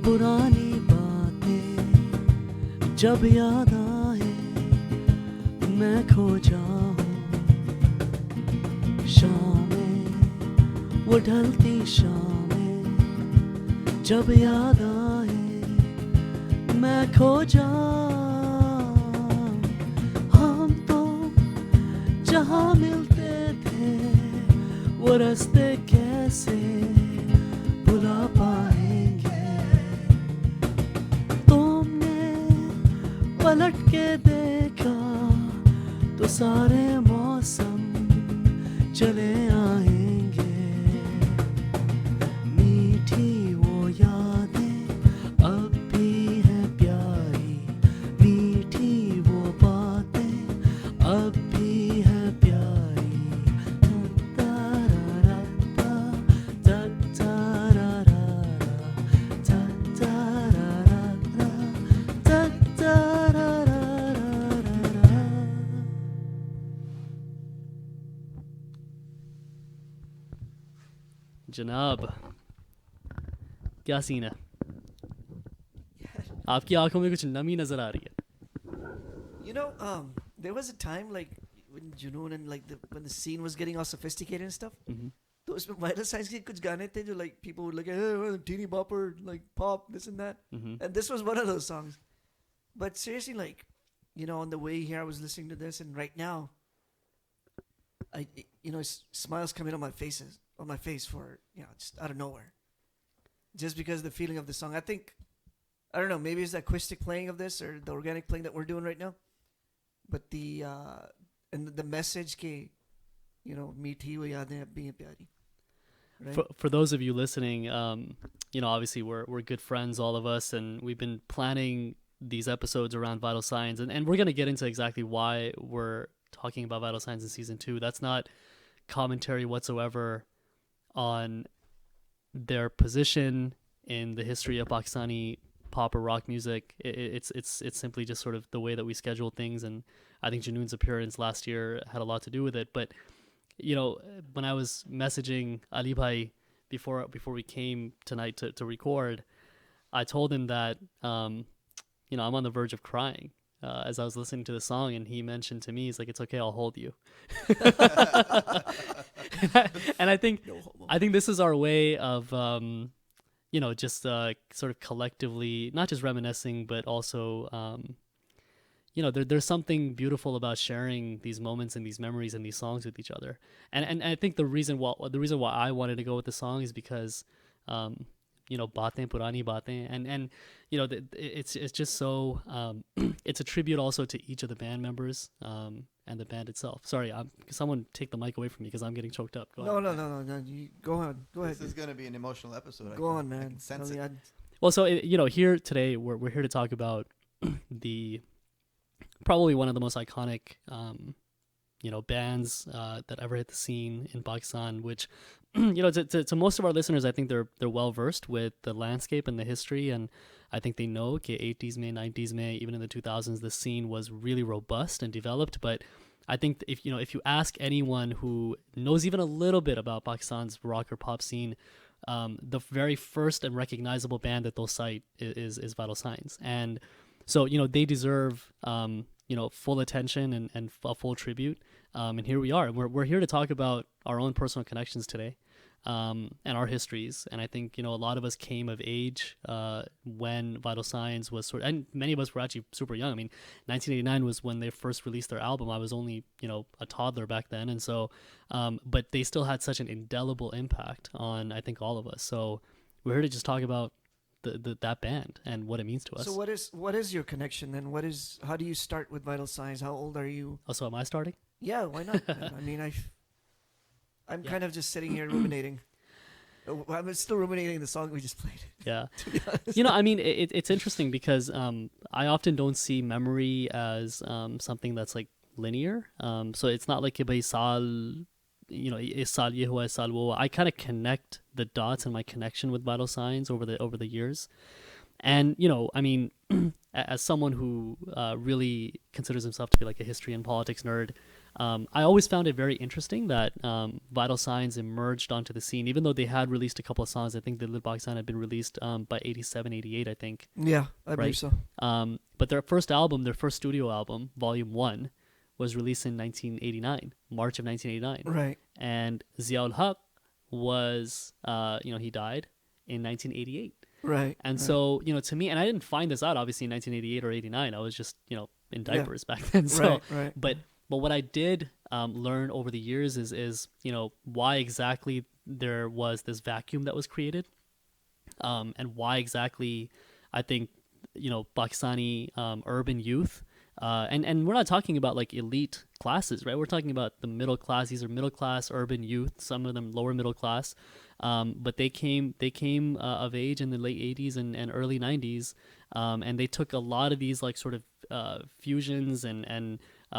पुरानी बातें जब याद आए मैं खो जाऊं शामें वो ढलती शामें जब याद आए मैं खो जाऊं हम तो जहाँ मिलते थे वो रास्ते कैसे भुला पाएंगे तुमने पलट के देखा तो सारे मौसम चले आएंगे मीठी वो यादें अब भी हैं प्यारी मीठी वो बातें अब भी हैं प्यारी ता-रा-रा-ता, ता-ता-रा-रा-रा, ता-ता-रा-रा-रा, ता-ता-रा-रा-रा-रा. जनाब क्या सीन है आपकी आंखों में कुछ नमी नजर आ रही है You know, there was a time like when Junoon and like when the scene was getting all sophisticated and stuff. तो उसमें vital signs के कुछ गाने थे जो like people would like hey, teeny bopper like pop this and that, and this was one of those songs. But seriously, like you know, on the way here, I was listening to this, and right now, smiles coming on my face for just out of nowhere, just because of the feeling of the song. I think I don't know, maybe it's the acoustic playing of this or the organic playing that we're doing right now. But the message ke, meethi wo yaadein ab bhi hain pyari. Right? For those of you listening, obviously we're good friends, all of us, and we've been planning these episodes around vital signs, and we're going to get into exactly why we're talking about vital signs in season 2. That's not commentary whatsoever on their position in the history of Pakistani pop or rock music. It's simply just sort of the way that we schedule things, and I think Junoon's appearance last year had a lot to do with it. But when I was messaging Ali Bhai before we came tonight to record, I told him that I'm on the verge of crying as I was listening to the song, and he mentioned to me, he's like, "It's okay, I'll hold you." And I think this is our way of just sort of collectively, not just reminiscing, but also, there's something beautiful about sharing these moments and these memories and these songs with each other. And I think the reason why I wanted to go with the song is because, baatein purani baatein, and it's just so, it's a tribute also to each of the band members, and the band itself. Sorry, someone take the mic away from me because I'm getting choked up. Go ahead. No. You, go ahead. This is going to be an emotional episode. Go on, man. I can sense it. Well, so here today we're here to talk about the probably one of the most iconic bands that ever hit the scene in Pakistan, which to most of our listeners, I think they're well versed with the landscape and the history, and I think they know that 80s mein, 90s mein, even in the 2000s, the scene was really robust and developed. But I think if you ask anyone who knows even a little bit about Pakistan's rock or pop scene, the very first and recognizable band that they'll cite is Vital Signs. And so, they deserve, full attention and a full tribute. And here we are. We're here to talk about our own personal connections today, and our histories. And I think, a lot of us came of age when Vital Signs was and many of us were actually super young. I mean, 1989 was when they first released their album. I was only, a toddler back then. And so, but they still had such an indelible impact on, I think, all of us. So we're here to just talk about that band and what it means to us. So what is your connection then? How do you start with Vital Signs? How old are you? Oh, so am I starting? Yeah, why not? I mean, I'm kind of just sitting here ruminating. I'm still ruminating the song we just played. Yeah. To be honest. I mean, it's interesting because I often don't see memory as something that's like linear. So it's not like कि भाई साल, इस साल ये हुआ, इस साल वो. I kind of connect the dots in my connection with Vital Signs over the years. And, I mean, as someone who really considers himself to be like a history and politics nerd, I always found it very interesting that Vital Signs emerged onto the scene, even though they had released a couple of songs. I think the Lil Pakistan had been released by 87, 88, I think. Yeah, I believe Right. so. But their first album, their first studio album, Volume 1, was released in 1989, March of 1989. Right. And Ziaul Haq was, he died in 1988. Right. And right. so, to me, and I didn't find this out obviously in 1988 or 89. I was just, in diapers back then. So, right. but what I did learn over the years is why exactly there was this vacuum that was created, and why exactly I think Pakistani urban youth, and we're not talking about like elite classes, right? We're talking about the middle class. These are middle class urban youth. Some of them lower middle class, but they came of age in the late 80s and early 90s, and they took a lot of these like sort of fusions and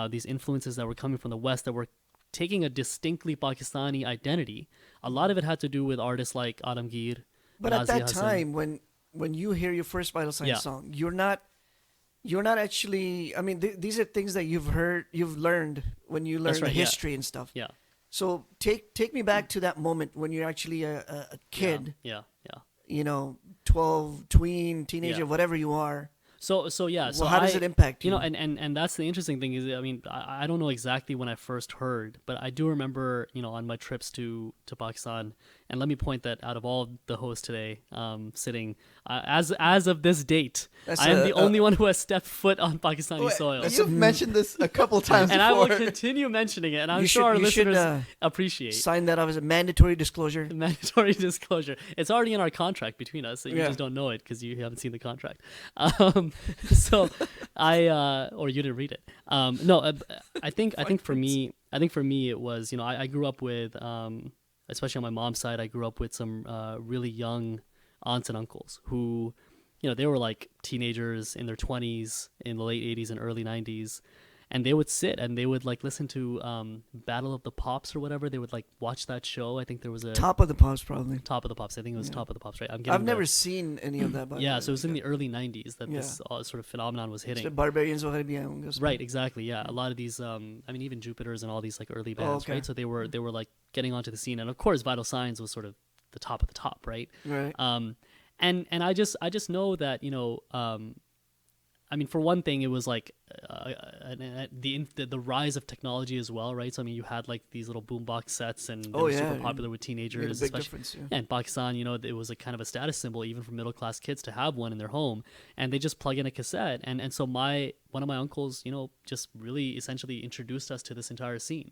these influences that were coming from the West that were taking a distinctly Pakistani identity. A lot of it had to do with artists like Alamgir. But at Nazia that Hassan. time, when you hear your first Vital Signs Yeah. song, you're not actually. I mean, these are things that you've learned when you learn That's the right, yeah. history and stuff. Yeah. So take me back to that moment when you're actually a kid. Yeah. 12, tween, teenager, Yeah. whatever you are. So yeah. Well, So how does it impact you? And that's the interesting thing is, I mean, I don't know exactly when I first heard, but I do remember, on my trips to Pakistan. And let me point that out of all the hosts today, sitting as of this date, That's I am a- the only one who has stepped foot on Pakistani soil. You've mentioned this a couple times And I will before. continue mentioning it, and I'm You sure should- our you should, listeners appreciate. Sign that off as a mandatory disclosure. Mandatory disclosure. It's already in our contract between us, so you Yeah. just don't know it because you haven't seen the contract. So or you didn't read it. No, I think for me, it was, I grew up with, especially on my mom's side, I grew up with some really young aunts and uncles who, they were like teenagers in their 20s in the late 80s and early 90s. And they would sit and they would like listen to Battle of the Pops or whatever. They would like watch that show. I think there was a Top of the Pops, probably. Top of the Pops. I think it was Top of the Pops, right? I've never seen any of that. But Yeah, so it was in the early 90s that Yeah. this sort of phenomenon was hitting. The Barbarians वगैरह भी आए होंगे उसमें. Right, exactly. Yeah, a lot of these, even Jupiters and all these like early bands, okay. right? So they were like getting onto the scene, and of course, Vital Signs was sort of the top of the top, right? Right. And I just know that I mean, for one thing, it was like the rise of technology as well, right? So I mean, you had like these little boombox sets, and they were super popular with Made a teenagers, big especially. difference. Yeah. Yeah, in Pakistan, it was a kind of a status symbol even for middle class kids to have one in their home, and they just plug in a cassette, and so one of my uncles, just really essentially introduced us to this entire scene,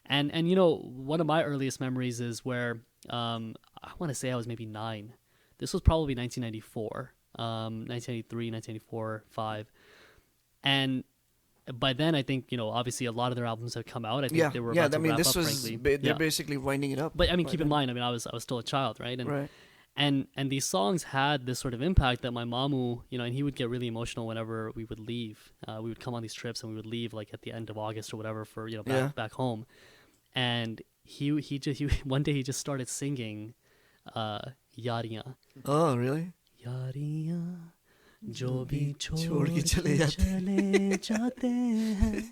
and one of my earliest memories is where I want to say I was maybe 9. This was probably 1994. 1993, 1994, 5. And by then, I think, obviously a lot of their albums had come out. I think they were about to wrap this up, was frankly. they're basically winding it up. But I mean, by keep then. in mind, I mean, I was still a child, right? And Right. and these songs had this sort of impact that my mamu, and he would get really emotional whenever we would leave. We would come on these trips and we would leave like at the end of August or whatever for, back home. And he one day he just started singing Yaariyan. Oh, really? Yaariyan जो भी छोड़ के चले जाते हैं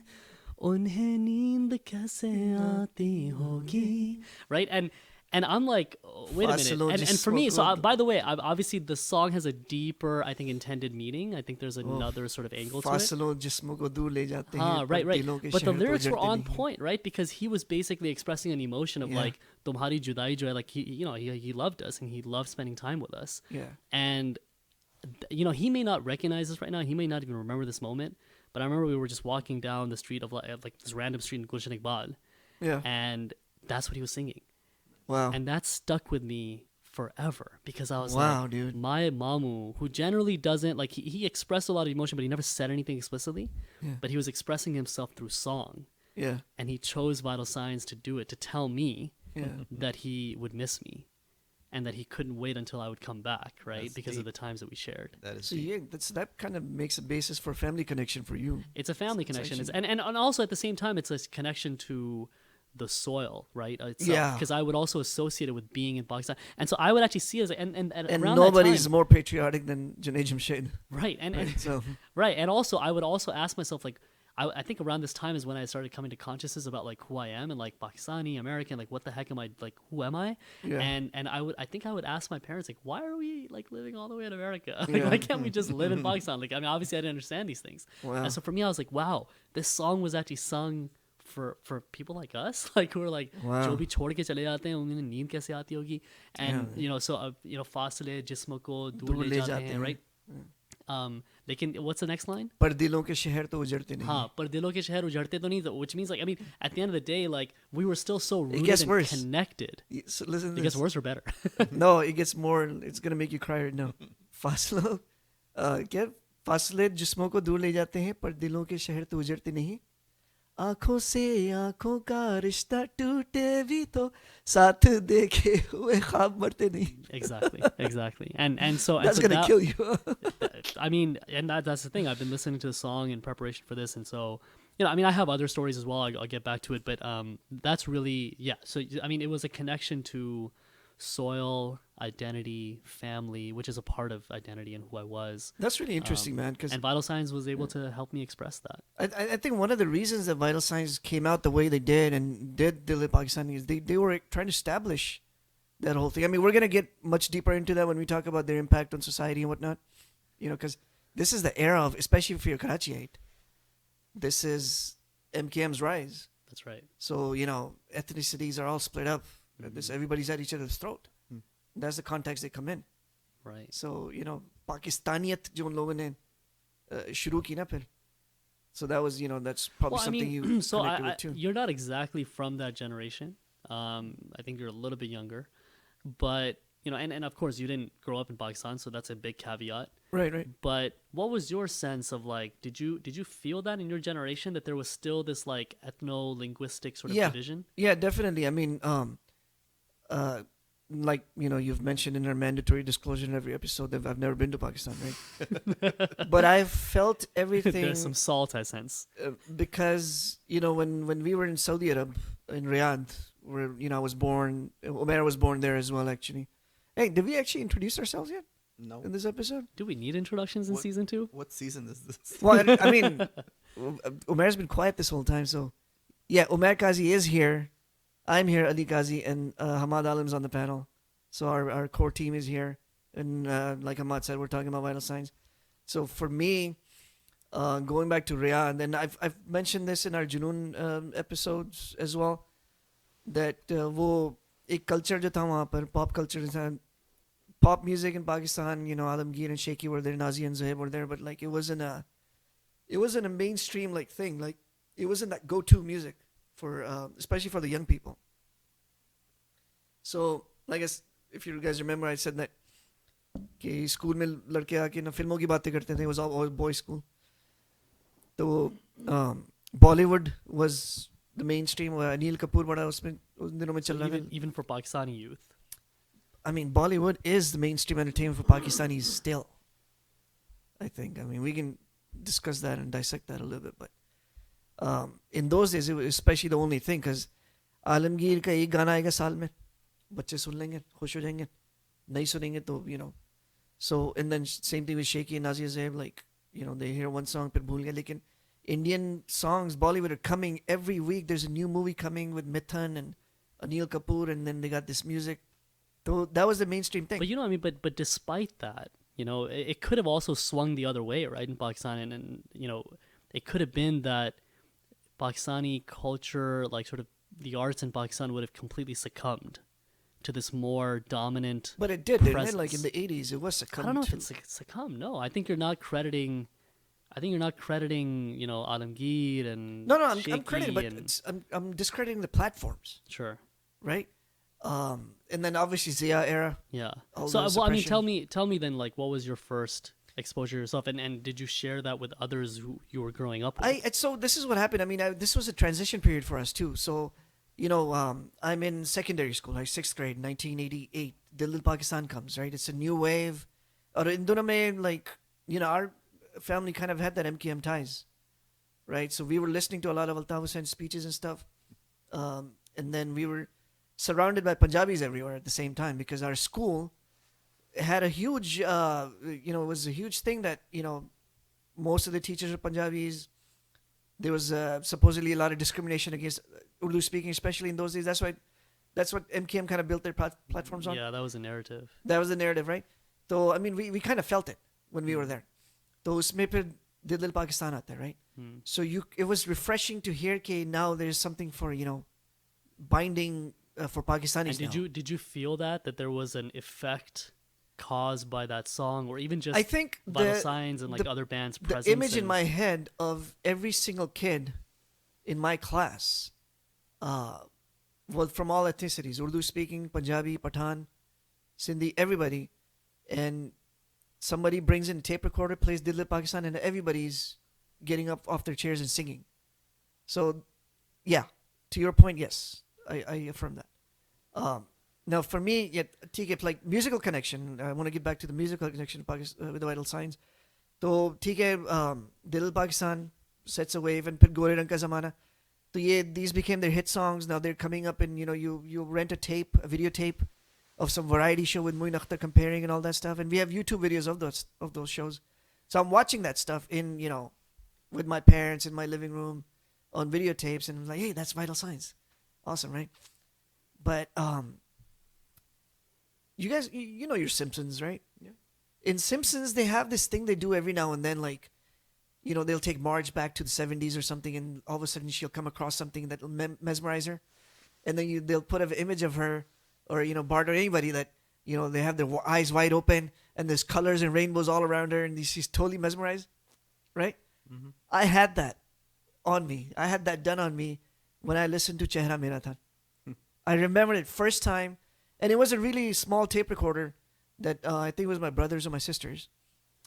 उन्हें नींद कैसे आती होगी, right? And I'm like, wait a minute. And for me, so by the way, obviously the song has a deeper, I think, intended meaning. I think there's another sort of angle to it. फासलों जिस्मों को दूर ले जाते हैं, Right. पर दिलों के But the शहर को lyrics were उजड़ते on नहीं हैं. point, right? Because he was basically expressing an emotion of like, tumhari judai jo hai, like he loved us and he loved spending time with us. Yeah. And he may not recognize this right now. He may not even remember this moment. But I remember we were just walking down the street of like this random street in Gulshan Iqbal, Yeah. and that's what he was singing. Wow. And that stuck with me forever because I was Wow, like, dude. my mamu, who generally doesn't like, he expressed a lot of emotion, but he never said anything explicitly. Yeah. But he was expressing himself through song, Yeah. and he chose Vital Signs to do it, to tell me Yeah. that he would miss me, and that he couldn't wait until I would come back, right? That's because of deep. the times that we shared. That is So yeah, that kind of makes a basis for family connection for you. It's a family It's connection. actually- And also at the same time, it's a connection to the soil, right? Yeah. Because I would also associate it with being in Pakistan. And so I would actually see it as, and And around nobody's that time, more patriotic than Junaid Jamshed. right. And So right. And also, I would also ask myself, like, I think around this time is when I started coming to consciousness about like who I am and like Pakistani, American, like what the heck am I, like who am I? Yeah. And I think I would ask my parents like, why are we like living all the way in America? Like Yeah. why can't we just live in Pakistan? Like I mean, obviously I didn't understand these things. Wow. And so for me, I was like, wow, this song was actually sung for people like us, like who are like Wow. जो भी छोड़ के चले जाते हैं उन्हें नींद कैसे आती होगी, and Yeah. you know, so फासले जिस्म को दूर दूर ले जाते हैं, right? लेकिन what's the next line? पर दिलों के शहर तो उजड़ते नहीं. हाँ, पर दिलों के शहर उजड़ते तो नहीं, which means like I mean at the end of the day like we were still so rooted gets and worse. connected. So listen to It gets this. worse or better? No, it gets more. It's gonna make you cry right now. फासलों क्या फासले जिस्मों को दूर ले जाते हैं पर दिलों के शहर तो उजड़ते नहीं. आंखों से आंखों का रिश्ता टूटे भी तो साथ देखे हुए ख्वाब मरते नहीं. exactly. And so That's and so gonna that, kill you. I mean, and that's the thing. I've been listening to the song in preparation for this, and so you know, I mean, I have other stories as well. I'll get back to it, but that's really So I mean, it was a connection to soil, identity, family, which is a part of identity and who I was. That's really interesting, man. Because And Vital Signs was able to help me express that. I think one of the reasons that Vital Signs came out the way they did and did Dil Pakistani is they were trying to establish that whole thing. I mean, we're gonna get much deeper into that when we talk about their impact on society and whatnot. You know, because this is the era of, especially for your Karachiite, this is MKM's rise. That's right. So you know, ethnicities are all split up. This everybody's at each other's throat. That's the context they come in. Right. So you know, Pakistaniyat jo un logon ne shuru ki na phir. So that was, you know, that's probably something you so connected with too. you're not exactly from that generation. I think you're a little bit younger, but you know, and of course you didn't grow up in Pakistan, so that's a big caveat. Right. But what was your sense of like, did you feel that in your generation that there was still this like ethno-linguistic sort of division? Yeah, definitely. I mean, like, you know, you've mentioned in our mandatory disclosure in every episode that I've never been to Pakistan, right? But I've felt everything. There's some salt, I sense. Because, you know, when we were in Saudi Arabia, in Riyadh, where, you know, I was born, Umair was born there as well, actually. Hey, did we actually introduce ourselves yet No. in this episode? Do we need introductions in What- season 2? What season is this? Well, I mean, Umair's been quiet this whole time, so yeah, Umair Qazi is here. I'm here, Ali Qazi, and Hamad Alim's on the panel. So our core team is here, and like Hamad said, we're talking about vital signs. So for me, going back to Riyadh, and I've mentioned this in our Junoon episodes as well, that वो एक culture जो था वहाँ पर, pop culture था, pop music in Pakistan, you know, Alamgir and Shahi were there, Nazi and Zohaib were there, but like it wasn't a mainstream like thing. Like it wasn't that go-to music for especially for the young people. So like if you guys remember, I said that कि school में लड़के आके ना फिल्मों की बातें करते थे. It was all boys school. तो Bollywood was the mainstream. Anil Kapoor बड़ा उसमें उन दिनों में चल रहा था. Even for Pakistani youth. I mean, Bollywood is the mainstream entertainment for Pakistanis still. I think. I mean, we can discuss that and dissect that a little bit. But in those days, it was especially the only thing. Because Alamgir का एक गाना आएगा साल में, बच्चे सुन लेंगे, खुश हो जाएंगे. नहीं सुनेंगे तो, you know. So, and then same thing with Shahi and Nazi Zohaib. Like, you know, they hear one song, फिर भूल गए. Lekin Indian songs, Bollywood are coming every week. There's a new movie coming with Mithun and Anil Kapoor. And then they got this music. So that was the mainstream thing. But you know, I mean, but despite that, you know, it could have also swung the other way, right, in Pakistan, and you know, it could have been that Pakistani culture, like sort of the arts in Pakistan, would have completely succumbed to this more dominant. But it did, didn't it? presence. Like in the 80s, it was I succumbed don't know to. if it's succumbed. No, I think you're not crediting. You know, Alamgir and No, I'm Shahi crediting, but and, I'm discrediting the platforms, sure. right? And then obviously Zia era. Yeah. All So, the well, I mean, suppression. tell me then, like, what was your first exposure yourself, and did you share that with others who you were growing up with? So this is what happened. I mean, this was a transition period for us too. So, you know, I'm in secondary school, like 6th grade, 1988. Dil Pakistan comes, right? It's a new wave. Or in dono mein, like, you know, our family kind of had that MKM ties, right? So we were listening to a lot of Altaf Hussain's speeches and stuff. And then we were surrounded by Punjabis everywhere at the same time because our school had a huge, you know, it was a huge thing that, you know, most of the teachers are Punjabis. there was supposedly a lot of discrimination against Urdu speaking, especially in those days. That's what MKM kind of built their platforms on. Yeah, that was a narrative. That was the narrative, right? So I mean, we kind of felt it when we were there. तो उसमें फिर दिल पाकिस्तान आता है, right? So it was refreshing to hear that now there's something for binding for Pakistanis. And did you feel that there was an effect caused by that song, or even just I think Vital Signs and like other bands' presence? The image in my head of every single kid in my class was from all ethnicities, Urdu speaking, Punjabi, Pathan, Sindhi, everybody, and somebody brings in a tape recorder, plays Dil Pakistan, and everybody's getting up off their chairs and singing. So, yeah, to your point, yes, I affirm that. Now, for me, like musical connection, I want to get back to the musical connection with the Vital Signs. So, Dil Pakistan sets a wave, and फिर गोरे रंग का ज़माना. So these became their hit songs. Now they're coming up, and you rent a videotape of some variety show with Muin Akhtar comparing and all that stuff, and we have YouTube videos of those shows. So I'm watching that stuff in with my parents in my living room on videotapes, and I'm like, hey, that's Vital Signs, awesome, right? But you guys, you know your Simpsons, right? Yeah. In Simpsons, they have this thing they do every now and then, like, they'll take Marge back to the 70s or something, and all of a sudden she'll come across something that'll mesmerize her, and then they'll put an image of her, or Bart or anybody that they have their eyes wide open and there's colors and rainbows all around her, and she's totally mesmerized, right? Mm-hmm. I had that on me. I had that done on me when I listened to Chehra Mera Tha. I remember it first time, and it was a really small tape recorder that I think it was my brother's or my sister's.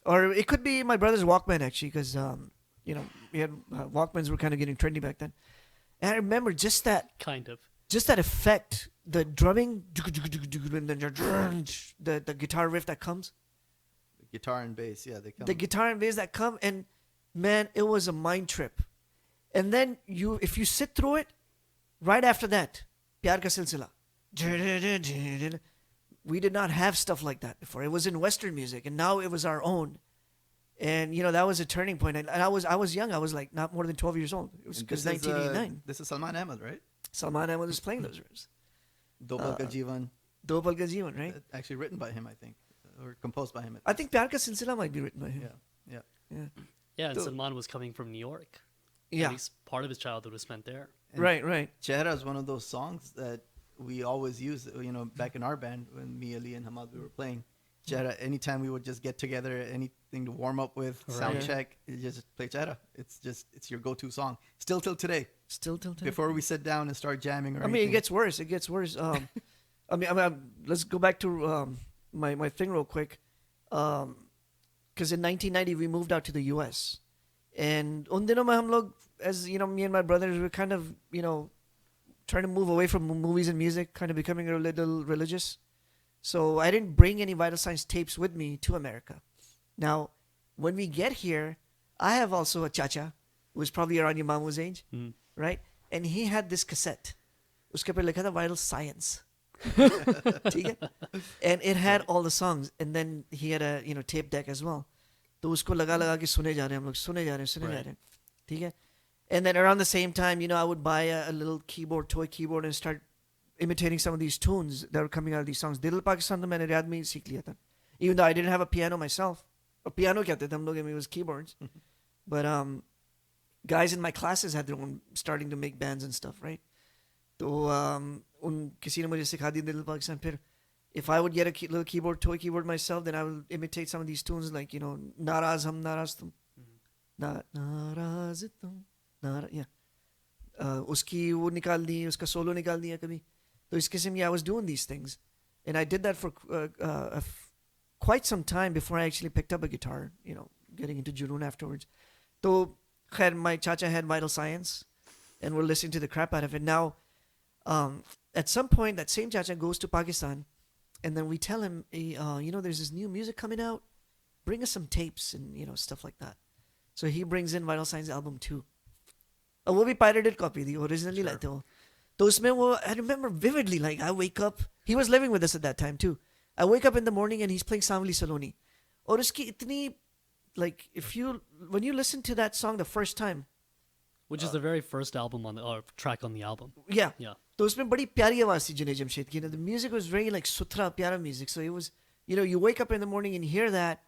Or it could be my brother's Walkman, actually, because, we had Walkmans were kind of getting trendy back then. And I remember just that effect, the drumming, and then the guitar riff that comes. The guitar and bass, yeah, they come. The guitar and bass that come, and man, it was a mind trip. And then if you sit through it, right after that, Pyar Ka Silsila. We did not have stuff like that before. It was in Western music, and now it was our own. And that was a turning point. And I was young. I was like not more than 12 years old. It was 1989. This is Salman Ahmed, right? Salman Ahmed was playing those riffs. Do Pal Ka Jeevan. Do Pal Ka Jeevan, right? Actually written by him, I think, or composed by him. I think Pyar Ka Silsila might be written by him. Yeah. Yeah, and Salman was coming from New York. Yeah. At least part of his childhood was spent there. And right. Chehra is one of those songs that we always use, back in our band when me, Ali, and Hamad, we were playing. Chehra, anytime we would just get together, anything to warm up with, sound check, you just play Chehra. It's your go-to song. Still till today. Before we sit down and start jamming or anything. It gets worse. Let's go back to my thing real quick. Because in 1990, we moved out to the U.S. And un dinon mein hum log, as me and my brothers were kind of, trying to move away from movies and music, kind of becoming a little religious. So I didn't bring any Vital Signs tapes with me to America. Now, when we get here, I have also a chacha, who was probably around your mamu's age, right? And he had this cassette. Uske par likha tha Vital Science. And it had all the songs. And then he had a tape deck as well. तो उसको लगा के सुने जा रहे हैं हम लोग सुने जा रहे हैं ठीक है. And then around the same time, I would buy a little toy keyboard, and start imitating some of these tunes that were coming out of these songs. Dil Pakistan to मैंने रियाद में ही सीख लिया था. Even though I didn't have a piano myself. A piano कहते थे हम लोग, it was keyboards. But guys in my classes had their own, starting to make bands and stuff, right? तो किसी ने मुझे सिखा दी Dil Pakistan. फिर if I would get a little toy keyboard myself, then I would imitate some of these tunes, like, नाराज हम नाराज तुम नाराज तुम yeah. उसकी वो निकाल दी, उसका solo निकाल दिया कभी. तो इस किस्म की I was doing these things, and I did that for quite some time before I actually picked up a guitar, getting into Junoon afterwards. So my chacha had Vital Science, and we're listening to the crap out of it. Now, at some point, that same chacha goes to Pakistan, and then we tell him, there's this new music coming out, bring us some tapes and stuff like that. So he brings in Vital Signs album 2. वो भी pirated copy थी, originally लाते हो. तो उसमें वो, I remember vividly, like I wake up, he was living with us at that time too. I wake up in the morning and he's playing Samli Saloni. और उसकी इतनी, like, when you listen to that song the first time, which is the very first album on the or track on the album. Yeah. Yeah. तो उसमें बड़ी प्यारी आवाज थी जुनैद जमशेद की. The music was very like suthra, pyara music. So it was, you wake up in the morning and hear that.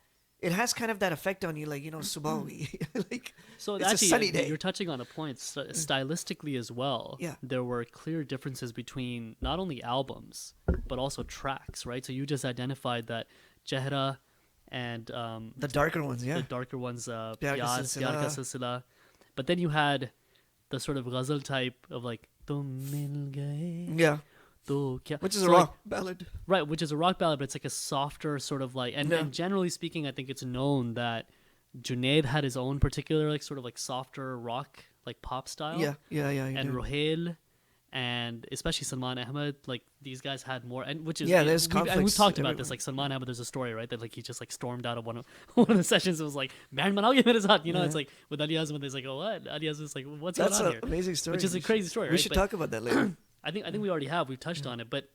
It has kind of that effect on you, like, subah like, So it's actually, a sunny day. you're touching on a point. Stylistically as well, Yeah. there were clear differences between not only albums, but also tracks, right? So you just identified that Chehra and The darker ones, yeah. the darker ones, Pyar Ka Pyar Silsila. Ka Silsila. But then you had the sort of ghazal type of like, Tum mil gaye, Yeah. to kya. Which is So a like, rock ballad. right, which is a rock ballad, but it's like a softer sort of like, and, Yeah. and generally speaking, I think it's known that Junaid had his own particular like sort of like softer rock, like pop style. Yeah. And Rohail, and especially Salman Ahmed, like these guys had more, and which is Yeah, there's and we've conflicts talked about this. everywhere. Like Salman Ahmed, there's a story, right, that like he just like stormed out of one of the sessions. It was like, "Band manaoge mere saath," It's Yeah. like with Ali Azam, there's like, "Oh, what?" Ali Azam is like, "What's That's going on an here?" amazing story. Which is a crazy story. We right? should But talk about that later. I think we already have. We've touched on it, but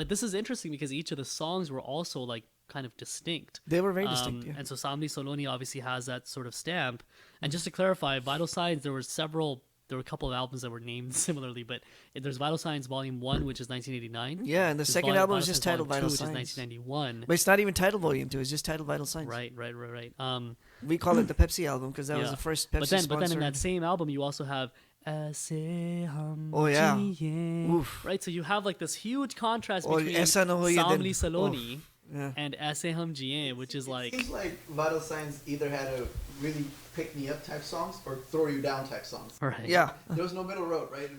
this is interesting because each of the songs were also like kind of distinct. They were very distinct. Yeah. And so Samli Soloni obviously has that sort of stamp. And just to clarify, Vital Signs, there were a couple of albums that were named similarly, but there's Vital Signs Volume 1, which is 1989. Yeah, and the There's second Vital album is Signs just titled Volume 2, Vital which is Signs. 1991. But it's not even titled Volume 2, it's just titled Vital Signs. Right. We call it the Pepsi album because that was Yeah. the first Pepsi But then in sponsored. that same album, you also have Aise Hum Oh, yeah. Jiye. Oof. Right, so you have like this huge contrast Or between Aisa Na Ho Ye Samli Din. Saloni Yeah. and Aise Hum Jiye, which is It like seems like Vital Signs either had a really pick me up type songs or throw you down type songs. right. There was no middle road, right?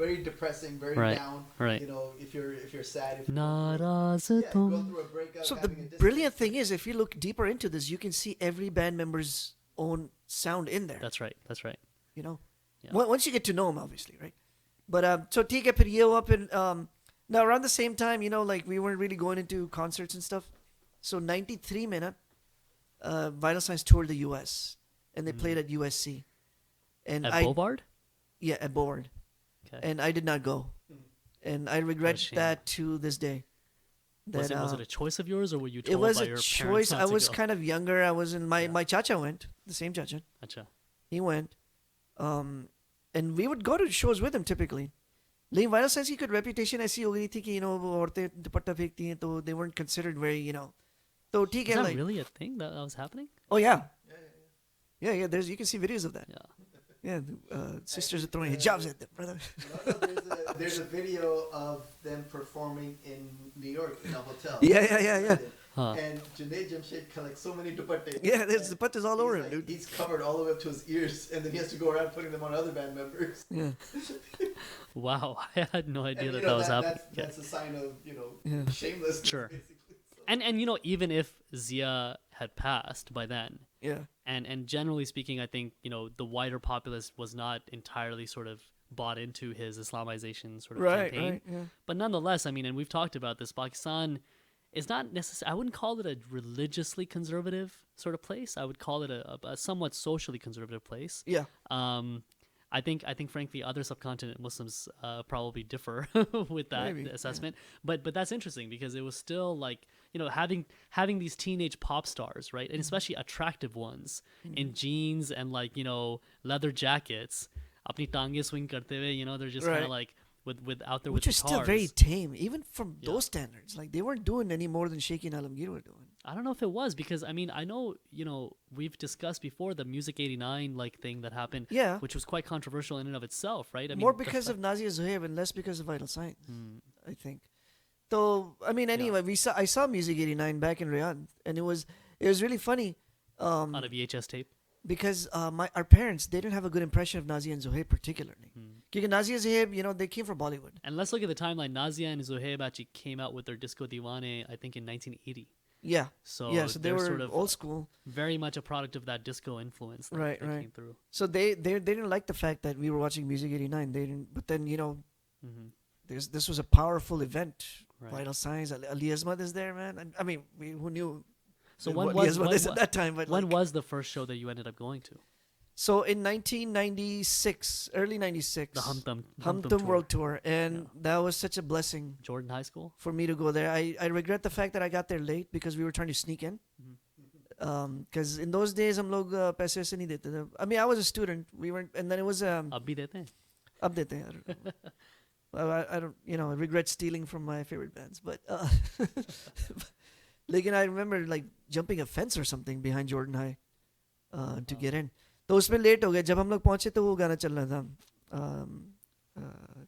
Very depressing, very Right, down. right. If you're sad, if Naraz you're tum. going through a breakup. So the having a distance. brilliant thing is, if you look deeper into this, you can see every band member's own sound in there. That's right. Yeah. Yeah. Once you get to know them, obviously, right? But so ठीक है फिर ये हुआ फिर now around the same time, like we weren't really going into concerts and stuff. So 93 में ना Vital Signs toured the US and they played at USC. And At Bovard? Yeah, at Bovard. Okay. And I did not go. And I regret shame. that to this day. Was it a choice of yours, or were you told It was by a your choice. parents not I to was go? kind of younger. I was in my chacha went, the same chacha. Acha. He went. And we would go to shows with him typically. लेकिन Vital Signs की कुछ reputation ऐसी हो गई थी कि वो औरतें दुपट्टा फेंकती हैं तो they weren't considered very तो ठीक Is है that like really a thing that was happening? oh yeah there's you can see videos of that Yeah. sisters are throwing hijabs at them brother. There's a video of them performing in New York in a hotel. Yeah. Huh. And Junaid Jamshed collects so many dupattas. Yeah, there's dupattas all over him, like, dude. He's covered all the way up to his ears, and then he has to go around putting them on other band members. Yeah. Wow, I had no idea And, that was happening. That's a sign of Yeah. shamelessness. Sure. Basically. So- And even if Zia had passed by then, Yeah. and generally speaking, I think the wider populace was not entirely sort of bought into his Islamization sort of campaign. Right. Yeah. But nonetheless, I mean, and we've talked about this, Pakistan is not necessarily, I wouldn't call it a religiously conservative sort of place. I would call it a somewhat socially conservative place. Yeah. I think frankly other subcontinent Muslims probably differ with that Maybe, assessment. But that's interesting because it was still like, having these teenage pop stars, right? And especially attractive ones in jeans and like, leather jackets, apni tange swing karte hue, they're just kind Right. of like with out there Which with is guitars. still very tame, even from Yeah. those standards. Like they weren't doing any more than Shaky and Alamgir were doing. I don't know if it was because I mean I know we've discussed before the Music 89 like thing that happened, Yeah. which was quite controversial in and of itself, right? I mean, More the because fa- of Nazia Zuhaib and less because of Vital Signs, Hmm. I think. So I mean, anyway, I saw Music 89 back in Riyadh, and it was really funny on a VHS tape. because our parents, they didn't have a good impression of Nazia and Zuhaib particularly. Because Nazia Zuhaib, they came from Bollywood. And let's look at the timeline. Nazia and Zohaib actually came out with their Disco Diwane, I think, in 1980. Yeah. So So they they're were sort of old school. very much a product of that disco influence that, Right, that right. came through. So they didn't like the fact that we were watching Music 89. They didn't. But then Hmm. this was a powerful event. Right. Vital Signs. Ali Azmat is there, man. I mean, who knew? So what when Ali was Azmat when, is at that time? But when like, was the first show that you ended up going to? So in 1996, early 96, The Humtum Humtum tour. World Tour, and that was such a blessing Jordan High School. for me to go there. I regret the fact that I got there late because we were trying to sneak in. Mm-hmm. Because in those days हम लोग पैसे वैसे नहीं देते थे. I mean, I was a student. We weren't, and then it was अब भी देते हैं. अब देते हैं. I don't know. Well, I don't, I regret stealing from my favorite bands, but like, I remember like jumping a fence or something behind Jordan High to get in. तो उसमें late हो गए. जब हम लोग पहुंचे तो वो गाना चल रहा था.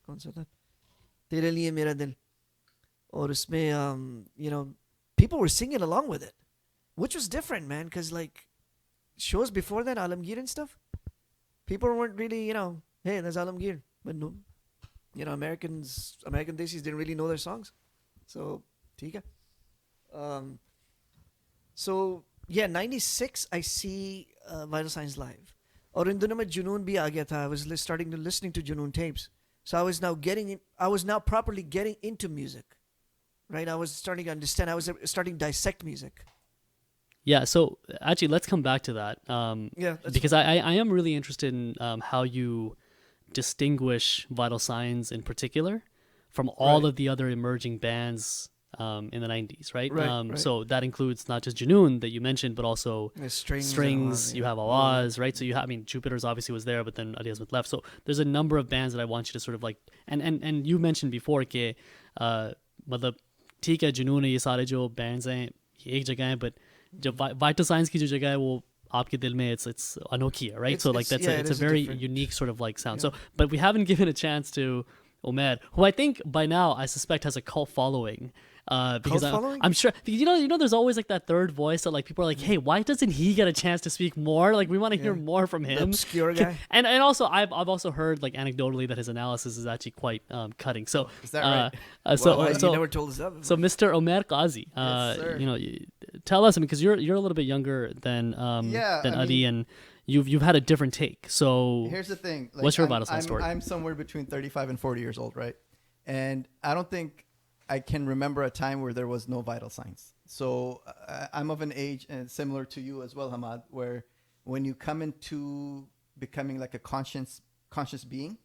कौन सा था? तेरे लिए मेरा दिल. और उसमें people were singing along with it, which was different, man, because like shows before that, Alamgir and stuff, people weren't really, hey, there's Alamgir, but no, American Desis didn't really know their songs, so ठीक है. So yeah, 96 I see Vital Signs live. और इन दिनों में जुनून भी आ गया था. I was starting to listening to Junoon tapes, so I was now properly getting into music. Right, I was starting to understand. I was starting to dissect music. Yeah, so actually, let's come back to that. Because I am really interested in how you distinguish Vital Signs in particular from all of the other emerging bands in the 90s, right? Right. So that includes not just Junoon that you mentioned, but also Strings. You have Awaz, right? So you have, Jupiter's obviously was there, but then Ali Azmat left. So there's a number of bands that I want you to sort of like, and you mentioned before कि मतलब ठीक है जुनून है ये सारे जो bands हैं ये एक जगह हैं but जब वाइटल साइंस की जो जगह है वो आपके दिल में it's अनोखी है, right? So like it's a very unique sort of like sound. So but we haven't given a chance to Omer, who I think by now I suspect has a cult following. Because I'm sure there's always like that third voice that like people are like, hey, why doesn't he get a chance to speak more? Like we want to hear more from him. The obscure guy. And also I've also heard like anecdotally that his analysis is actually quite cutting. So is that right? You never told us that before. So Mr. Omer Qazi, yes, sir. Tell us, because you're a little bit younger than Adi, and you've had a different take. So here's the thing. Like, what's your Vital Signs story? I'm somewhere between 35 and 40 years old, right? And I don't think I can remember a time where there was no Vital Signs. So I'm of an age, and similar to you as well, Hamad, where when you come into becoming like a conscious being,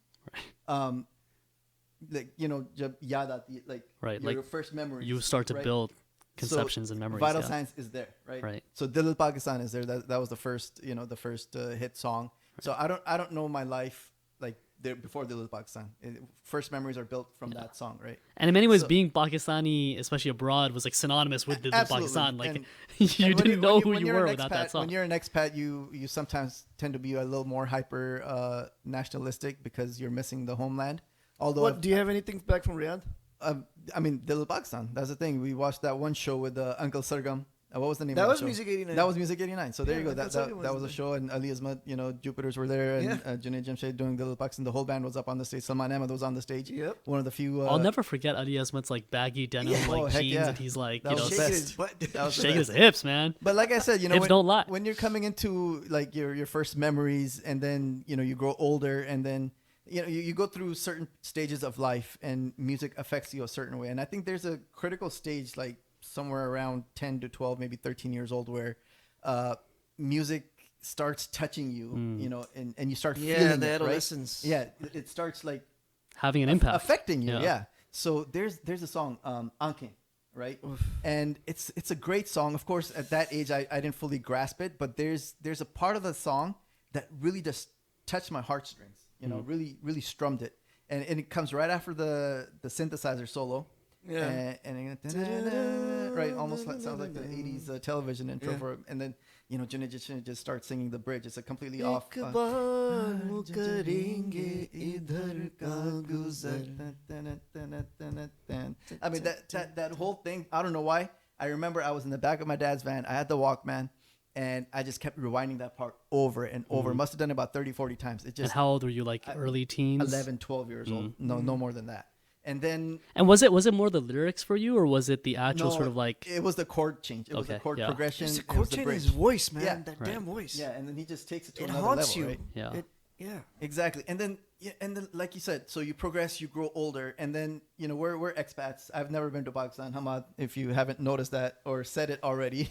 like jab yaad aati, like right, your like first memories, you start to build conceptions and memories. Vital Signs is there, right? Right. So Dil Pakistan is there. That was the first, hit song. Right. So I don't know my life like there before Dil Pakistan. First memories are built from that song, right? And in many ways, being Pakistani, especially abroad, was like synonymous with Dil Pakistan. Like you didn't know who you were without that song. When you're an expat, you sometimes tend to be a little more hyper nationalistic because you're missing the homeland. Although, do you have anything back from Riyadh? Dil Pakistan. That's the thing. We watched that one show with Uncle Sargam. What was the name that of was the show? Music 89. That was Music 89. So there you go. Uncle That was a show, and Ali Azmat, Jupiters were there, and Junaid Jamshed doing Dil Pakistan. The whole band was up on the stage. Salman Ahmed was on the stage. Yep. One of the few. I'll never forget Ali Azmat's like baggy denim jeans, and he's like, shaking his hips, man. But like I said, hips don't lie. When you're coming into like your first memories, and then you grow older, and then you go through certain stages of life, and music affects you a certain way. And I think there's a critical stage, like somewhere around 10 to 12, maybe 13 years old, where music starts touching you, and you start feeling the it, adolescence. Right? Yeah, it starts like having an impact, affecting you. Yeah. So there's a song, Ankein, right? Oof. And it's a great song. Of course, at that age, I didn't fully grasp it, but there's a part of the song that really just touched my heartstrings. Really, really strummed it, and it comes right after the synthesizer solo. Yeah. And right, almost sounds like the 80s television intro for, and then Junaid just starts singing the bridge. It's a completely off. I mean that whole thing. I don't know why. I remember I was in the back of my dad's van. I had the Walkman. And I just kept rewinding that part over and over. Must have done it about 30, 40 times. It just. And how old were you? Like early teens? 11, 12 years old. No more than that. And then. And was it more the lyrics for you, or was it the actual sort of like? It was the chord change. It was the chord progression. It's the chord change in his voice, man. Yeah. That damn voice. Yeah, and then he just takes it to it another haunts level, you. Right? Yeah. Exactly. And then like you said, so you progress, you grow older, and then we're expats. I've never been to Pakistan, Hamad, if you haven't noticed that or said it already.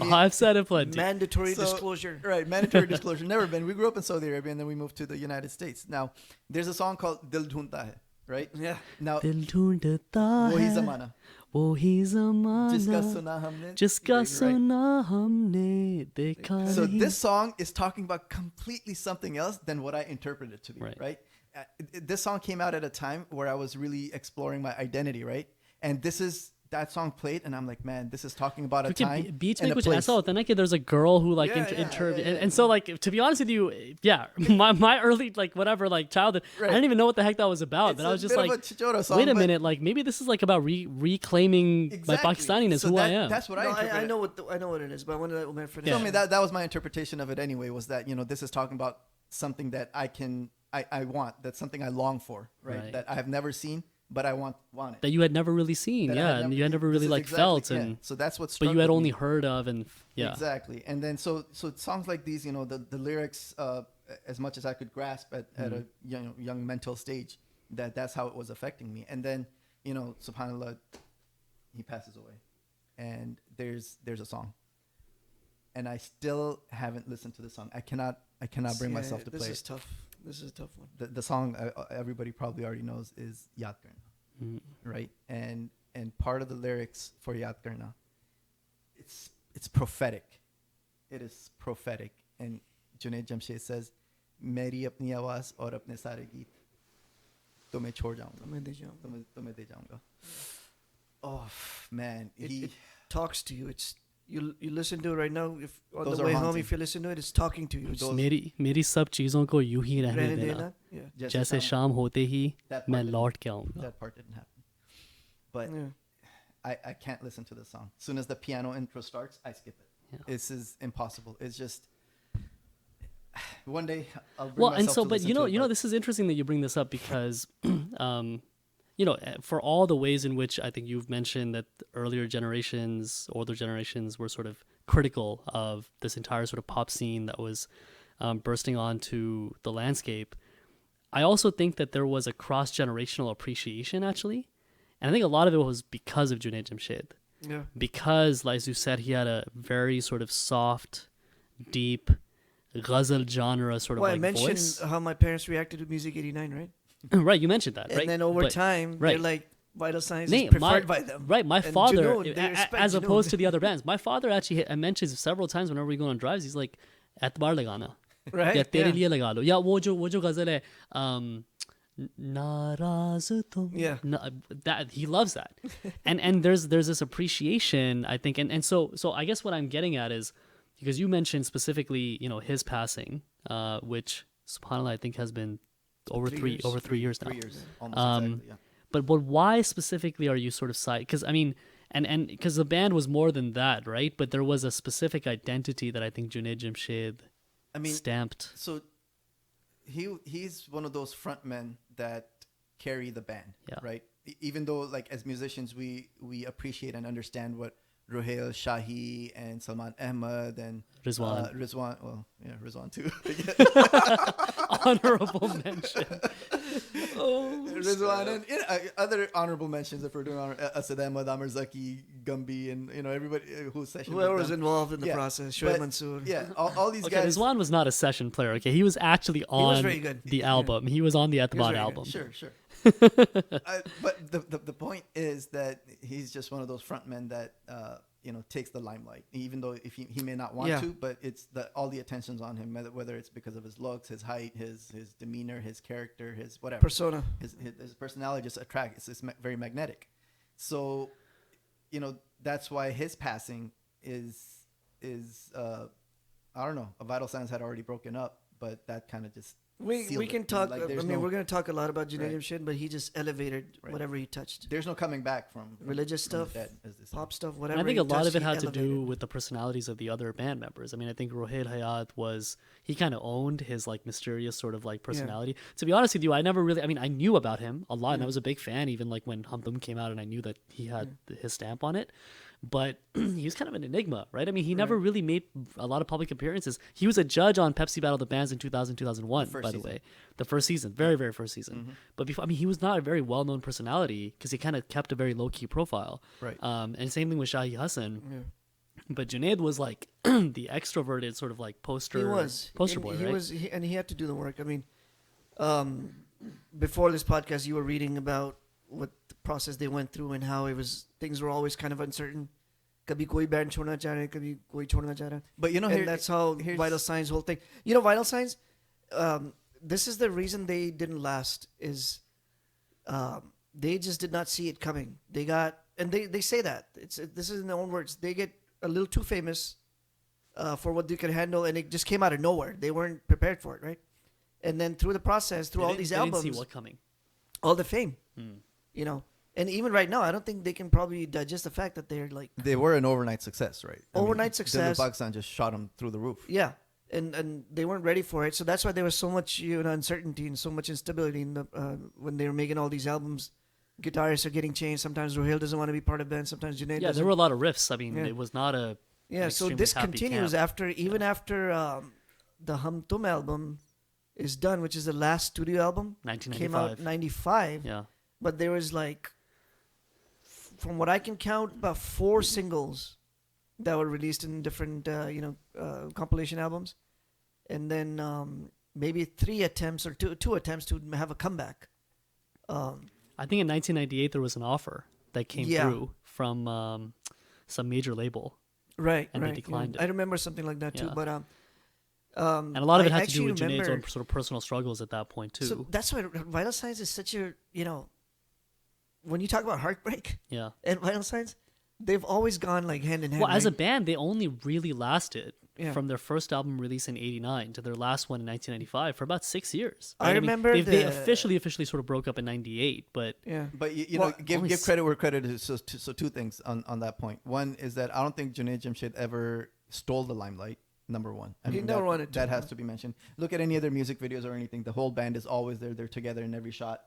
I've said it plenty. Mandatory disclosure. Right, mandatory disclosure. Never been. We grew up in Saudi Arabia, and then we moved to the United States. Now, there's a song called Dil Dhoondta Hai, right? Yeah. Now, Dil Dhoondta Hai. Wahi Zamana. wo hi zamana Jiska suna humne. jiska Right. suna humne dekha So nahi. this song is talking about completely something else than what I interpreted it to be, Right. right? This song came out at a time where I was really exploring my identity, right? And that song played, and I'm like, man, this is talking about a time क्योंकि बीच में and a कुछ place. ऐसा होता है ना कि there's a girl who like Yeah, yeah, and so like to be honest with you, yeah, my early like whatever like childhood, I Right. didn't even know what the heck that was about, It's but I was a just bit like, of a Chichora song, wait a but- minute, like maybe this is like about reclaiming my Exactly. Pakistaniness, So who I that- am. That's what I No, interpreted. I know what it is, but I want to let Umar finish. Yeah. So, I mean, that was my interpretation of it anyway, was that, this is talking about something that I want, that's something I long for, right? Right. That I have never seen, but I want it. That you had never really seen, That I yeah, had and you had never this really is like exactly- felt, yeah. and So that's what but struck you had with only me. heard of, and yeah, Exactly. And then so songs like these, the lyrics, as much as I could grasp at a young mental stage, that's how it was affecting me. And then, subhanallah, he passes away, and there's a song, and I still haven't listened to the song. I cannot bring myself to play This it. is tough. This is a tough one. The song everybody probably already knows is Yaad Karna, right? And part of the lyrics for Yaad Karna, it's prophetic. It is prophetic. And Junaid Jamshed says, "Meri apni awaaz aur apne sare geet, tumhe chhod jaunga, tumhe de jaunga." Oh man, It talks to you. It's you listen to it right now. If on Those the are way home, haunting. if you listen to it, it's talking to you. It's मेरी सब चीजों को यूं ही रहने रहने देना, देना. Yeah. जैसे शाम होते ही that मैं part didn't- लौट के आऊंगा. that part didn't happen. But Yeah. I can't listen to the song. As soon as the piano intro starts, I skip it. Yeah. This is impossible. It's just one day I'll bring Well, myself and so, to but listen you know, to it, but this is interesting that you bring this up because, for all the ways in which I think you've mentioned that earlier generations, older generations were sort of critical of this entire sort of pop scene that was bursting onto the landscape. I also think that there was a cross-generational appreciation, actually. And I think a lot of it was because of Junaid Jamshed. Yeah. Because, like you said, he had a very sort of soft, deep, ghazal genre sort of Well, I like mentioned voice. how my parents reacted to Music 89, right? Right, you mentioned that, And right? then over But- time, right. they're like, Vital Signs Nee, is preferred by them. Right, my And father, Junaid, they respect as Junaid. opposed to the other bands, my father actually mentions several times whenever we go on drives, he's like, "Etbar lagana, Right? या तेरे Yeah. लिए लगा लो, या वो जो गजल है, नाराज तुम, Yeah. that he loves that, and there's this appreciation, I think, and so I guess what I'm getting at is because you mentioned specifically, his passing, which subhanallah I think has been over 3 years now. 3 years, almost exactly. Yeah. But why specifically are you sort of side? Because I mean, and because the band was more than that, right? But there was a specific identity that I think Junaid Jamshed I mean, stamped. so he's one of those front men that carry the band, Yeah. right? Even though, like, as musicians, we appreciate and understand what Rohail, Shahi, and Salman Ahmad and Rizwan. Rizwan, well, yeah, Rizwan too. Honorable mention. Rizwan and other honorable mentions if we're doing Asad Ahmad, Amr Zaki, Gumby, and everybody who's session. Whoever with was them. involved in the Yeah, process, Shoaib but- Mansoor. Yeah, all these Okay, guys. Rizwan was not a session player. Okay, he was actually on very good. the Yeah. album. He was on the Atop very album. good. Sure. But the point is that he's just one of those front men that takes the limelight, even though if he may not want Yeah. to, but it's all the attention's on him, whether it's because of his looks, his height, his demeanor, his character, his whatever Persona. his personality just attracts. It's very magnetic. So, that's why his passing is I don't know. Vital Signs had already broken up, but that kind of just We sealed can it. talk. Like, I there's mean, no- we're going to talk a lot about Junaid Right. Jamshed, but he just elevated Right. whatever he touched. There's no coming back from Religious from the stuff, dead, as they say. pop stuff, And whatever. I think he a lot touched, of it he had to do elevated. with the personalities of the other band members. I mean, I think Rohail Hayat he kind of owned his like mysterious sort of like personality. To be honest with you, I knew about him a lot and I was a big fan even like when Hum came out and I knew that he had his stamp on it. But he was kind of an enigma, right? I mean, he never really made a lot of public appearances. He was a judge on Pepsi Battle of the Bands in 2000, 2001, The first by the season. way. The first season, very, very first season. But before, he was not a very well-known personality because he kind of kept a very low-key profile. Right. And same thing with Shahi Hassan. Yeah. But Junaid was like the extroverted sort of like poster He was poster And boy, he right? was, and he had to do the work. I mean, before this podcast, you were reading about what the process they went through and how things were always kind of uncertain. Kabhi koi band chhodna cha raha hai, kabhi koi chhodna cha raha hai. But And that's how Vital Signs whole thing. Vital Signs. This is the reason they didn't last. Is they just did not see it coming. They got, and they say that this is in their own words. They get a little too famous for what they could handle, and it just came out of nowhere. They weren't prepared for it, right? And then through the process, through all these albums, didn't see what coming. All the fame, and even right now, I don't think they can probably digest the fact that they're like they were an overnight success, right? Overnight success. Pakistan just shot them through the roof. Yeah, and they weren't ready for it, so that's why there was so much uncertainty and so much instability in the when they were making all these albums. Guitarists are getting changed. Sometimes Rohail doesn't want to be part of band. Sometimes Junaid doesn't. Yeah, there were a lot of riffs. I mean, it was not a so this continues after the Hum Tum album is done, which is the last studio album. 1995. Came out 95. Yeah. But there was from what I can count, about 4 singles that were released in different compilation albums, and then maybe 3 attempts or two attempts to have a comeback. I think in 1998 there was an offer that came through from some major label. Right. And they declined it. I remember something like that too, but and a lot of it had to do with Junaid's own sort of personal struggles at that point too. So that's why Vital Signs is such a when you talk about heartbreak, and Vital Signs, they've always gone like hand in hand. Well, as a band, they only really lasted from their first album release in '89 to their last one in 1995 for about 6 years. Right? I remember they officially sort of broke up in '98, but give credit where credit is. So 2 things on that point. One is that I don't think Junaid Jamshed ever stole the limelight. Number one, he never wanted to. That has to be mentioned. Look at any other music videos or anything. The whole band is always there. They're together in every shot.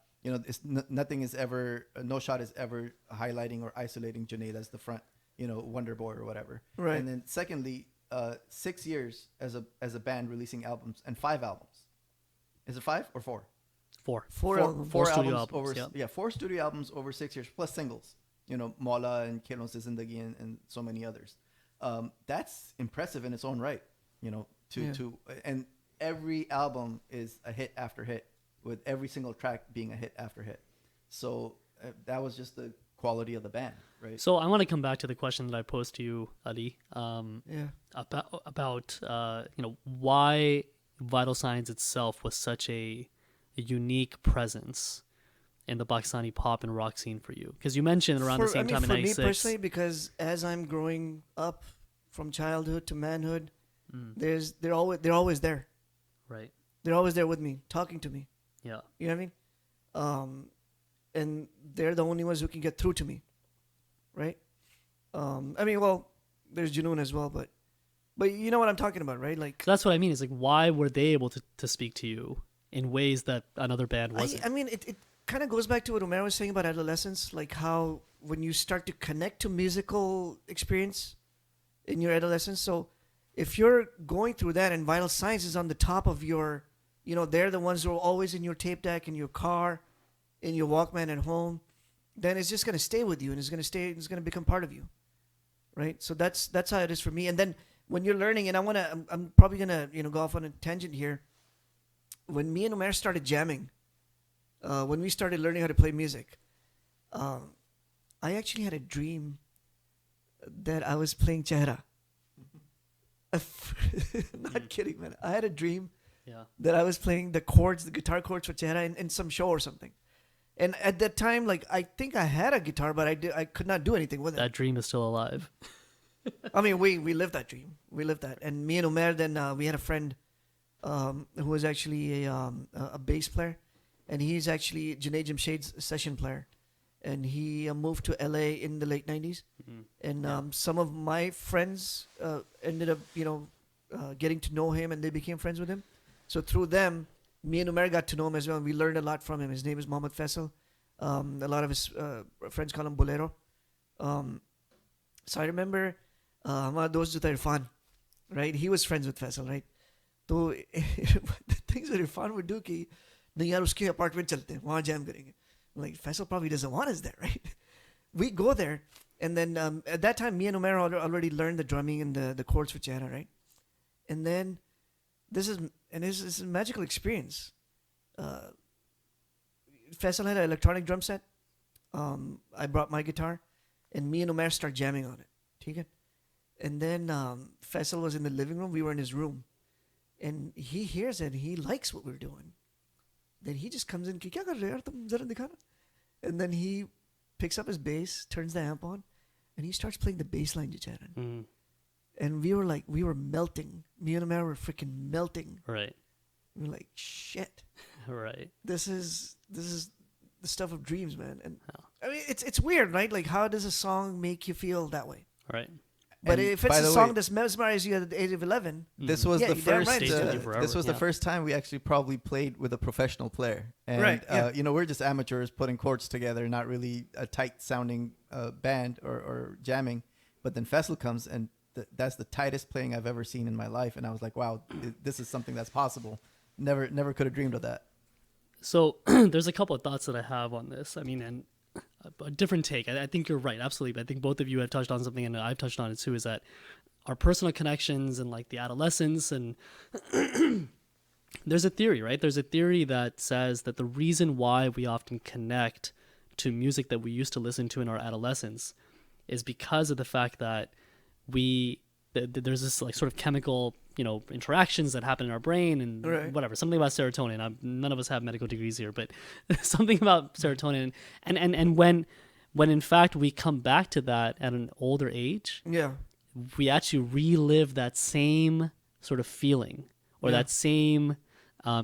Nothing is ever, no shot is ever highlighting or isolating Junaid as the front, wonder boy or whatever. Right. And then secondly, 6 years as a band releasing albums and 5 albums. Is it 5 or 4? 4. 4 albums. 4 studio albums. Over 4 studio albums over 6 years plus singles. Maula and Khelon Se Zindagi and so many others. That's impressive in its own right. And every album is a hit after hit, with every single track being a hit after hit. So that was just the quality of the band, right? So I want to come back to the question that I posed to you, Ali. About why Vital Signs itself was such a unique presence in the Pakistani pop and rock scene for you, because you mentioned around the same time in '96. For me personally, because as I'm growing up from childhood to manhood, they're always there. Right. They're always there with me, talking to me. Yeah. You know what I mean? And they're the only ones who can get through to me, right? There's Junoon as well, but you know what I'm talking about, right? Like, that's what I mean. Is like, why were they able to speak to you in ways that another band wasn't? I mean, it kind of goes back to what Umair was saying about adolescence, like how when you start to connect to musical experience in your adolescence. So if you're going through that and Vital Signs is on the top of your, they're the ones who are always in your tape deck, in your car, in your Walkman at home, then it's just going to stay with you and it's going to become part of you. Right? So that's how it is for me. And then when you're learning, and I'm probably going to, go off on a tangent here. When me and Umair started jamming, when we started learning how to play music, I actually had a dream that I was playing Chehra. Not kidding, man. I had a dream that I was playing the guitar chords for Chehra in some show or something. And at that time, like, I think I had a guitar, but I could not do anything with it. That dream is still alive. I mean, we lived that dream. We lived that. And me and Umair, then we had a friend who was actually a bass player. And he's actually Junaid Jamshed's session player. And he moved to LA in the late 90s. Mm-hmm. And some of my friends ended up, getting to know him, and they became friends with him. So through them, me and Umair got to know him as well. And we learned a lot from him. His name is Mohammed Faisal. A lot of his friends call him Bolero. So I remember हमारा दोस्त जो था Irfan, right? He was friends with Faisal, right? So the things that Irfan would do कि नहीं यार उसके apartment चलते हैं, वहाँ jam करेंगे. Like, Faisal probably doesn't want us there, right? We go there, and then at that time, me and Umair already learned the drumming and the chords for Chehra, right? And then this is a magical experience. Faisal had an electronic drum set, I brought my guitar, and me and Umair start jamming on it. Okay? And then Faisal was in the living room. We were in his room, and he hears it. And he likes what we're doing. Then he just comes in. "Kya kar rahe ho yaar, tum zara dikhana?" And then he picks up his bass, turns the amp on, and he starts playing the bass line. Mm. And we were melting. Me and Umair were freaking melting. Right. We were like, shit. Right. This is the stuff of dreams, man. And Oh. I mean, it's weird, right? Like, how does a song make you feel that way? Right. But And if it's by a the song way, that's mesmerized you at the age of 11, this was Yeah, the you're damn first. right. Stayed with you forever, This was the yeah. first time we actually probably played with a professional player, and Right, yeah. we're just amateurs putting chords together, not really a tight sounding band or jamming. But then Faisal comes, and that's the tightest playing I've ever seen in my life, and I was like, wow, this is something that's possible. Never could have dreamed of that. So there's a couple of thoughts that I have on this. I mean, and a different take. I think you're right, absolutely. But I think both of you have touched on something, and I've touched on it too. Is that our personal connections and like the adolescence, and there's a theory, right? There's a theory that says that the reason why we often connect to music that we used to listen to in our adolescence is because of the fact that there's this like sort of chemical, interactions that happen in our brain and Right. whatever, something about serotonin. None of us have medical degrees here, but something about serotonin. And when in fact we come back to that at an older age, yeah, we actually relive that same sort of feeling or Yeah. that same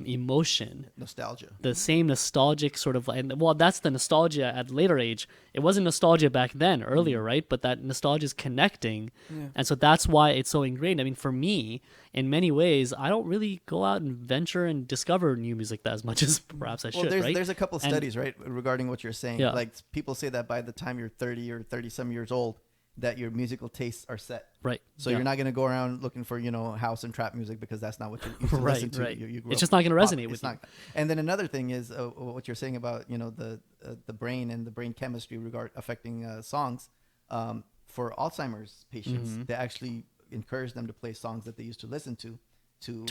emotion, Nostalgia. the same nostalgic sort of, and well, that's the nostalgia at later age. It wasn't nostalgia back then, earlier, right? But that nostalgia is connecting, Yeah. and so that's why it's so ingrained. I mean, for me, in many ways, I don't really go out and venture and discover new music as much as perhaps I Well, should, right? there's a couple And- studies, right, regarding what you're saying. Yeah. Like people say that by the time you're 30 or 30 some years old, that your musical tastes are set. Right. So Yeah. you're not going to go around looking for, house and trap music because that's not what you used to Right, listen to. right. You grew It's up just not gonna pop. resonate It's with not. And then another thing is what you're saying about, the brain and the brain chemistry affecting songs. For Alzheimer's patients, Mhm. they actually encourage them to play songs that they used to listen to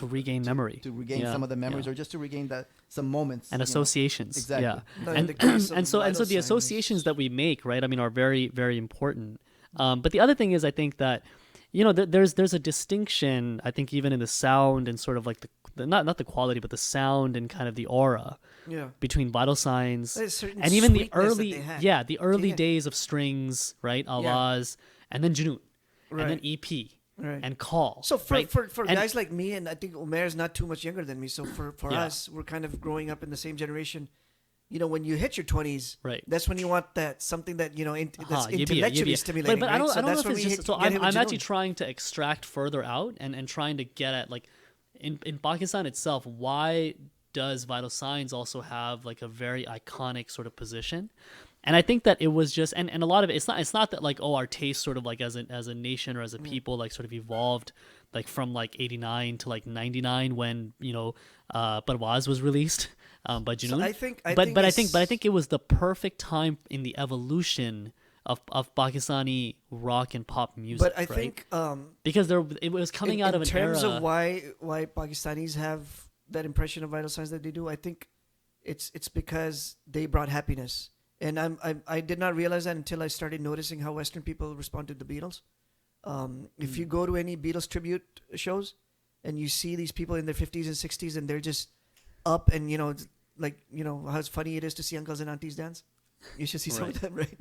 regain memory. to regain Yeah, some of the memories yeah. or just to regain some moments. And associations. Exactly. Yeah. No, And, in the case of and so vital the signs- associations that we make, right, I mean, are very, very important. But the other thing is, I think that, there's a distinction, I think, even in the sound and sort of like not the quality, but the sound and kind of the aura yeah. between vital signs There's a certain and even the sweetness that early, they had. the early Yeah. days of strings, right, Awaz, and then Junaid, and then Right. EP, Right. and Call. So for right? for And- guys like me, and I think Umair is not too much younger than me. So for Yeah. us, we're kind of growing up in the same generation. When you hit your 20s, Right. that's when you want that something that that's Yeah, intellectually yeah. stimulating. But I right? don't, So I don't know that's if when it's we just. hit- So get hit I'm with actually Junaid. trying to extract further out and trying to get at like in Pakistan itself, why does Vital Signs also have like a very iconic sort of position? And I think that it was just and a lot of it's not that like our taste sort of like as a nation or as a people like sort of evolved like from like 89 to like 99 when Parwaz was released by Junaid. So I think I think it was the perfect time in the evolution of Pakistani rock and pop music. But I right? think because it was coming out of in an terms era. of why Pakistanis have that impression of vital signs that they do, I think it's because they brought happiness. And I did not realize that until I started noticing how Western people respond to the Beatles. If you go to any Beatles tribute shows and you see these people in their 50s and 60s and they're just up and how funny it is to see uncles and aunties dance. You should see some of them, right?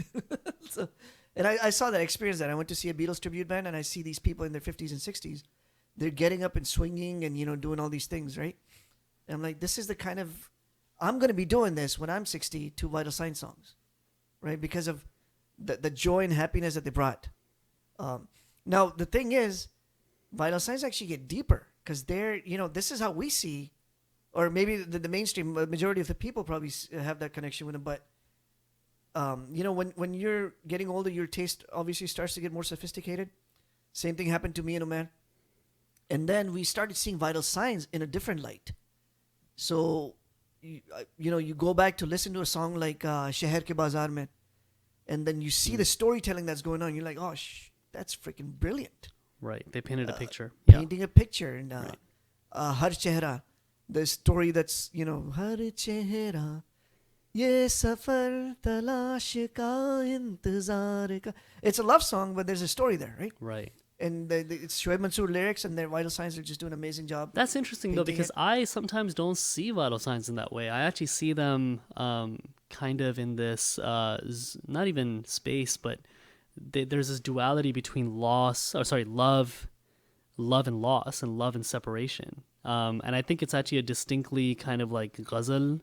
And I saw that, experienced that. I went to see a Beatles tribute band and I see these people in their 50s and 60s. They're getting up and swinging and doing all these things, right? And I'm like, this is the kind of I'm going to be doing this when I'm 60 to Vital Signs songs, right? Because of the joy and happiness that they brought. Now, the thing is, Vital Signs actually get deeper because this is how we see, or maybe the mainstream, majority of the people probably have that connection with them. But, when you're getting older, your taste obviously starts to get more sophisticated. Same thing happened to me and Oman. And then we started seeing Vital Signs in a different light. So, you go back to listen to a song like Sheher Ke Bazaar Mein, and then you see the storytelling that's going on. You're like, oh, that's freaking brilliant. Right, they painted a picture. Yeah, Painting a picture. And Har Chehra, the story that's, Har Chehra, ये सफर तलाश का इंतजार का. It's a love song, but there's a story there, right? Right. And it's Shoaib Mansoor lyrics, and their Vital Signs are just doing an amazing job. That's interesting though, painting because it. I sometimes don't see vital signs in that way. I actually see them kind of in this not even space, but there's this duality between love and loss, and love and separation. And I think it's actually a distinctly kind of like ghazal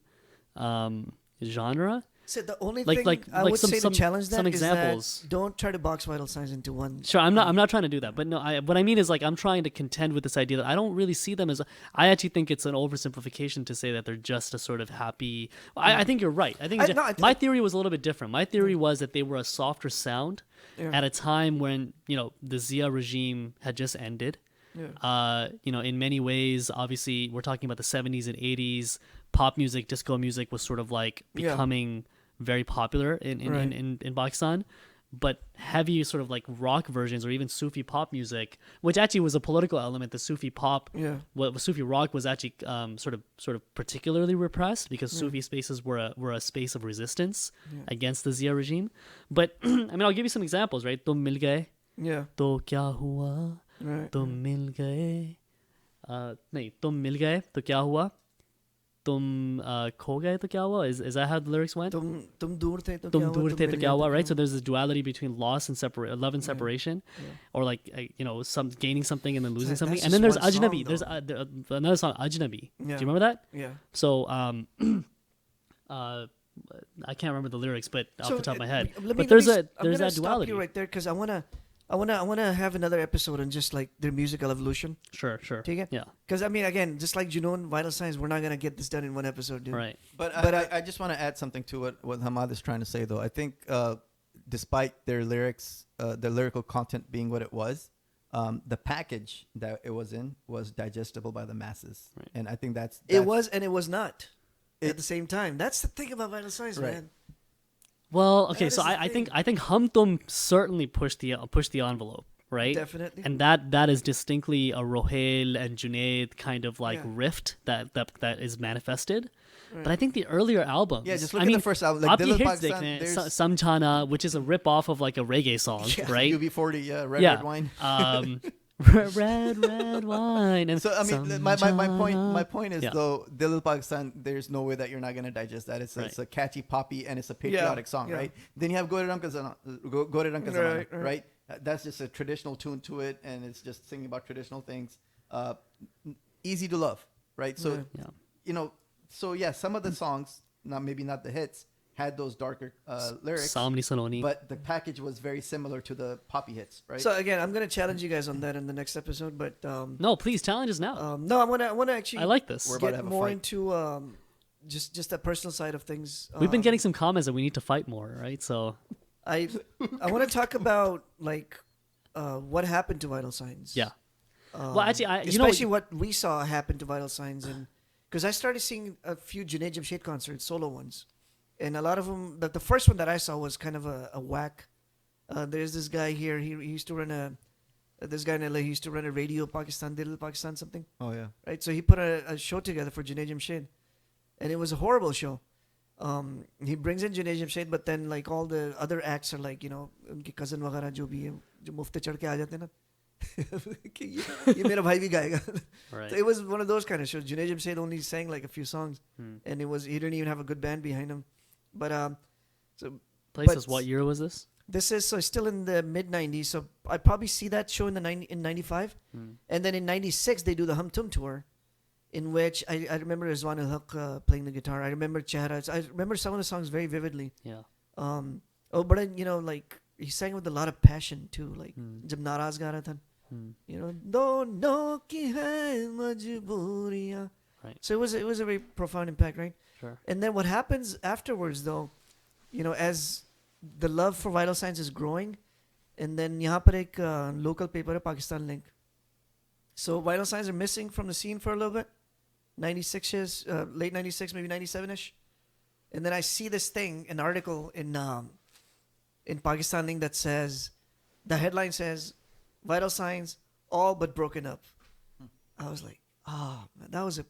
genre. So the only Like- thing like- I like would some- say some- to challenge that some is examples. that don't try to box Vital Signs into one. Sure, I'm not trying to do that, but no, what I mean is like I'm trying to contend with this idea that I don't really see them as. I actually think it's an oversimplification to say that they're just a sort of happy. I think you're right. I think my theory was a little bit different. My theory was that they were a softer sound at a time when the Zia regime had just ended. Yeah. In many ways, obviously, we're talking about the 70s and 80s. Pop music, disco music was sort of like becoming very popular in Pakistan. But heavy sort of like rock versions or even Sufi pop music, which actually was a political element. The Sufi pop, Sufi rock was actually sort of particularly repressed because Sufi spaces were a space of resistance against the Zia regime. But I mean, I'll give you some examples, right? Tum mil gaye, to kya hua? तुम मिल गए नहीं तुम मिल गए तो क्या हुआ तुम खो गए तो क्या हुआ is that how the lyrics went तुम दूर थे तो तुम दूर थे तो क्या हुआ, right? So there's this duality between loss and love and separation, or like some gaining something and then losing something. And then there's Ajnabi. There's another song, Ajnabi. Do you remember that? Yeah. So I can't remember the lyrics, but off the top of my head. But there's that duality. Stop you right there because I wanna have another episode on just like their musical evolution. Sure. Take it? Yeah. Because I mean, again, just like Junaid, Vital Signs, we're not gonna get this done in one episode, dude. Right. But I just want to add something to what Hamad is trying to say, though. I think despite their lyrics, the lyrical content being what it was, the package that it was in was digestible by the masses, right. And I think that's it was and it was not at the same time. That's the thing about Vital Signs, right. man. Well, okay, so I think Hum Tum certainly pushed the envelope, right? Definitely. And that is distinctly a Rohail and Junaid kind of like rift that is manifested. Right. But I think the earlier albums, just look at the first album, like Aapki Hits Dekhne, Samjhana, which is a rip off of like a reggae song, right? UB40, red wine. red wine. And so I mean, my point is though, Dil Pakistan, there's no way that you're not gonna digest that. It's a catchy poppy and it's a patriotic song, right? Then you have Gore Rang Ka Zamana, right? That's just a traditional tune to it, and it's just singing about traditional things. Easy to love, right? So some of the songs, maybe not the hits, had those darker lyrics, but the package was very similar to the poppy hits, right? So again, I'm gonna challenge you guys on that in the next episode, but no, please challenge us now. No, I wanna actually. I like this. We're about to have more into just the personal side of things. We've been getting some comments that we need to fight more, right? So I want to talk about like what happened to Vital Signs. Yeah. Well, actually, especially what we saw happen to Vital Signs, and because I started seeing a few Junaid Jamshed concerts, solo ones. And a lot of them, the first one that I saw was kind of a whack. There's this guy here. He used to run this guy in LA. He used to run a radio Pakistan, Dil Pakistan something. Oh yeah. Right. So he put a show together for Junaid Jamshed, and it was a horrible show. He brings in Junaid Jamshed, but then like all the other acts are like उनके cousin वगैरह जो भी है जो मुफ्त चढ़ के आ जाते हैं ना. ये मेरा भाई भी गाएगा. Right. So it was one of those kind of shows. Junaid Jamshed only sang like a few songs, and he didn't even have a good band behind him. But what year was this? This is still in the mid 90s. So I probably see that show in 95, and then in 96 they do the Hum Tum tour, in which I remember Rizwan Al Haq playing the guitar. I remember Chehra. I remember some of the songs very vividly. Yeah. But like he sang with a lot of passion too. Like जब नाराज गा रहा था, दोनों की है मजबूरियां. Right. So it was a very profound impact, right? Sure. And then what happens afterwards, though, as the love for Vital Signs is growing, and then यहाँ पर एक local paper है Pakistan Link. So Vital Signs are missing from the scene for a little bit, 96 is late 96, maybe 97ish, and then I see this thing, an article in Pakistan Link that says, the headline says, Vital Signs all but broken up. I was like, man, that was a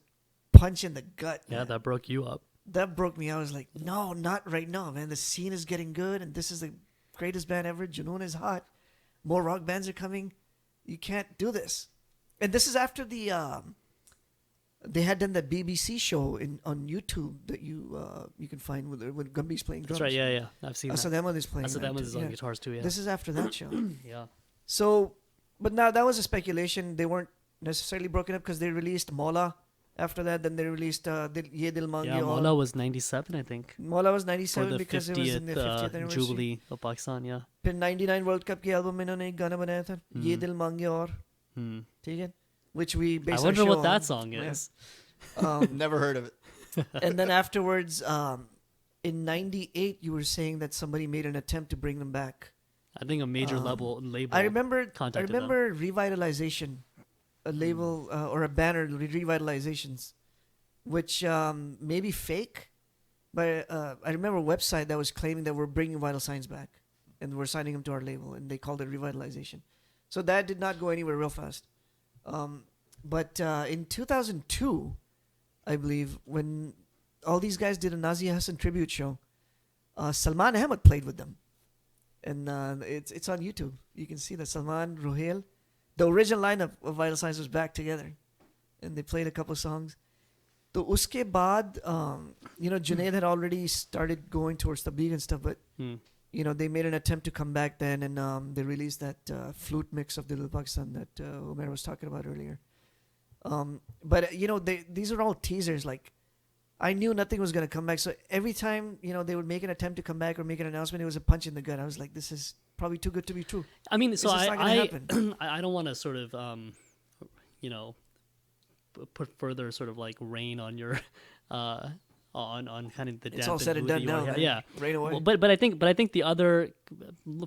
punch in the gut. Yeah, man. that broke you up. that broke me. I was like, no, not right now, man. The scene is getting good, and this is the greatest band ever. Junoon is hot. More rock bands are coming. You can't do this. And this is after they had done that BBC show on YouTube that you can find when Gumby's playing drums. That's right. Yeah, yeah. I've seen that. Asademon is playing. Asademon that is too, on yeah. guitars too. Yeah. This is after that show. Yeah. So, but now that was a speculation. They weren't necessarily broken up because they released Mola after that. Then they released Ye Dil Mange Yeah. Aur. Mola was 97, I think. Mola was For 97 the because it was in the 50th anniversary. Jubilee of Pakistan. Yeah. फिर 99 world cup की album में इन्होंने एक गाना बनाया था ये दिल मांगे और Hmm. ठीक है which we I based our wonder show what that on. song Yeah. is. Never heard of it. And then afterwards in 98 you were saying that somebody made an attempt to bring them back. I think a major label. I remember contacted Revitalization, a label or a banner, Revitalizations, which may be fake, but I remember a website that was claiming that we're bringing Vital Signs back and we're signing them to our label, and they called it Revitalization. So that did not go anywhere real fast. But in 2002, I believe, when all these guys did a Nazi Hassan tribute show, Salman Ahmed played with them. And it's on YouTube. You can see that Salman, Rohail, the original lineup of Vital Signs was back together. And they played a couple songs. So uske baad, Junaid had already started going towards Tabligh and stuff, but they made an attempt to come back then, and they released that flute mix of Dil Pakistan that Umair was talking about earlier. But these are all teasers. Like, I knew nothing was gonna come back, so every time they would make an attempt to come back or make an announcement, it was a punch in the gut. I was like, this is probably too good to be true. I mean, so It's just not gonna happen. I don't want to sort of put further sort of like rain on your on kind of the It's all said and dampened done mood now. that you Man. yeah. Right away. Well, but I think the other,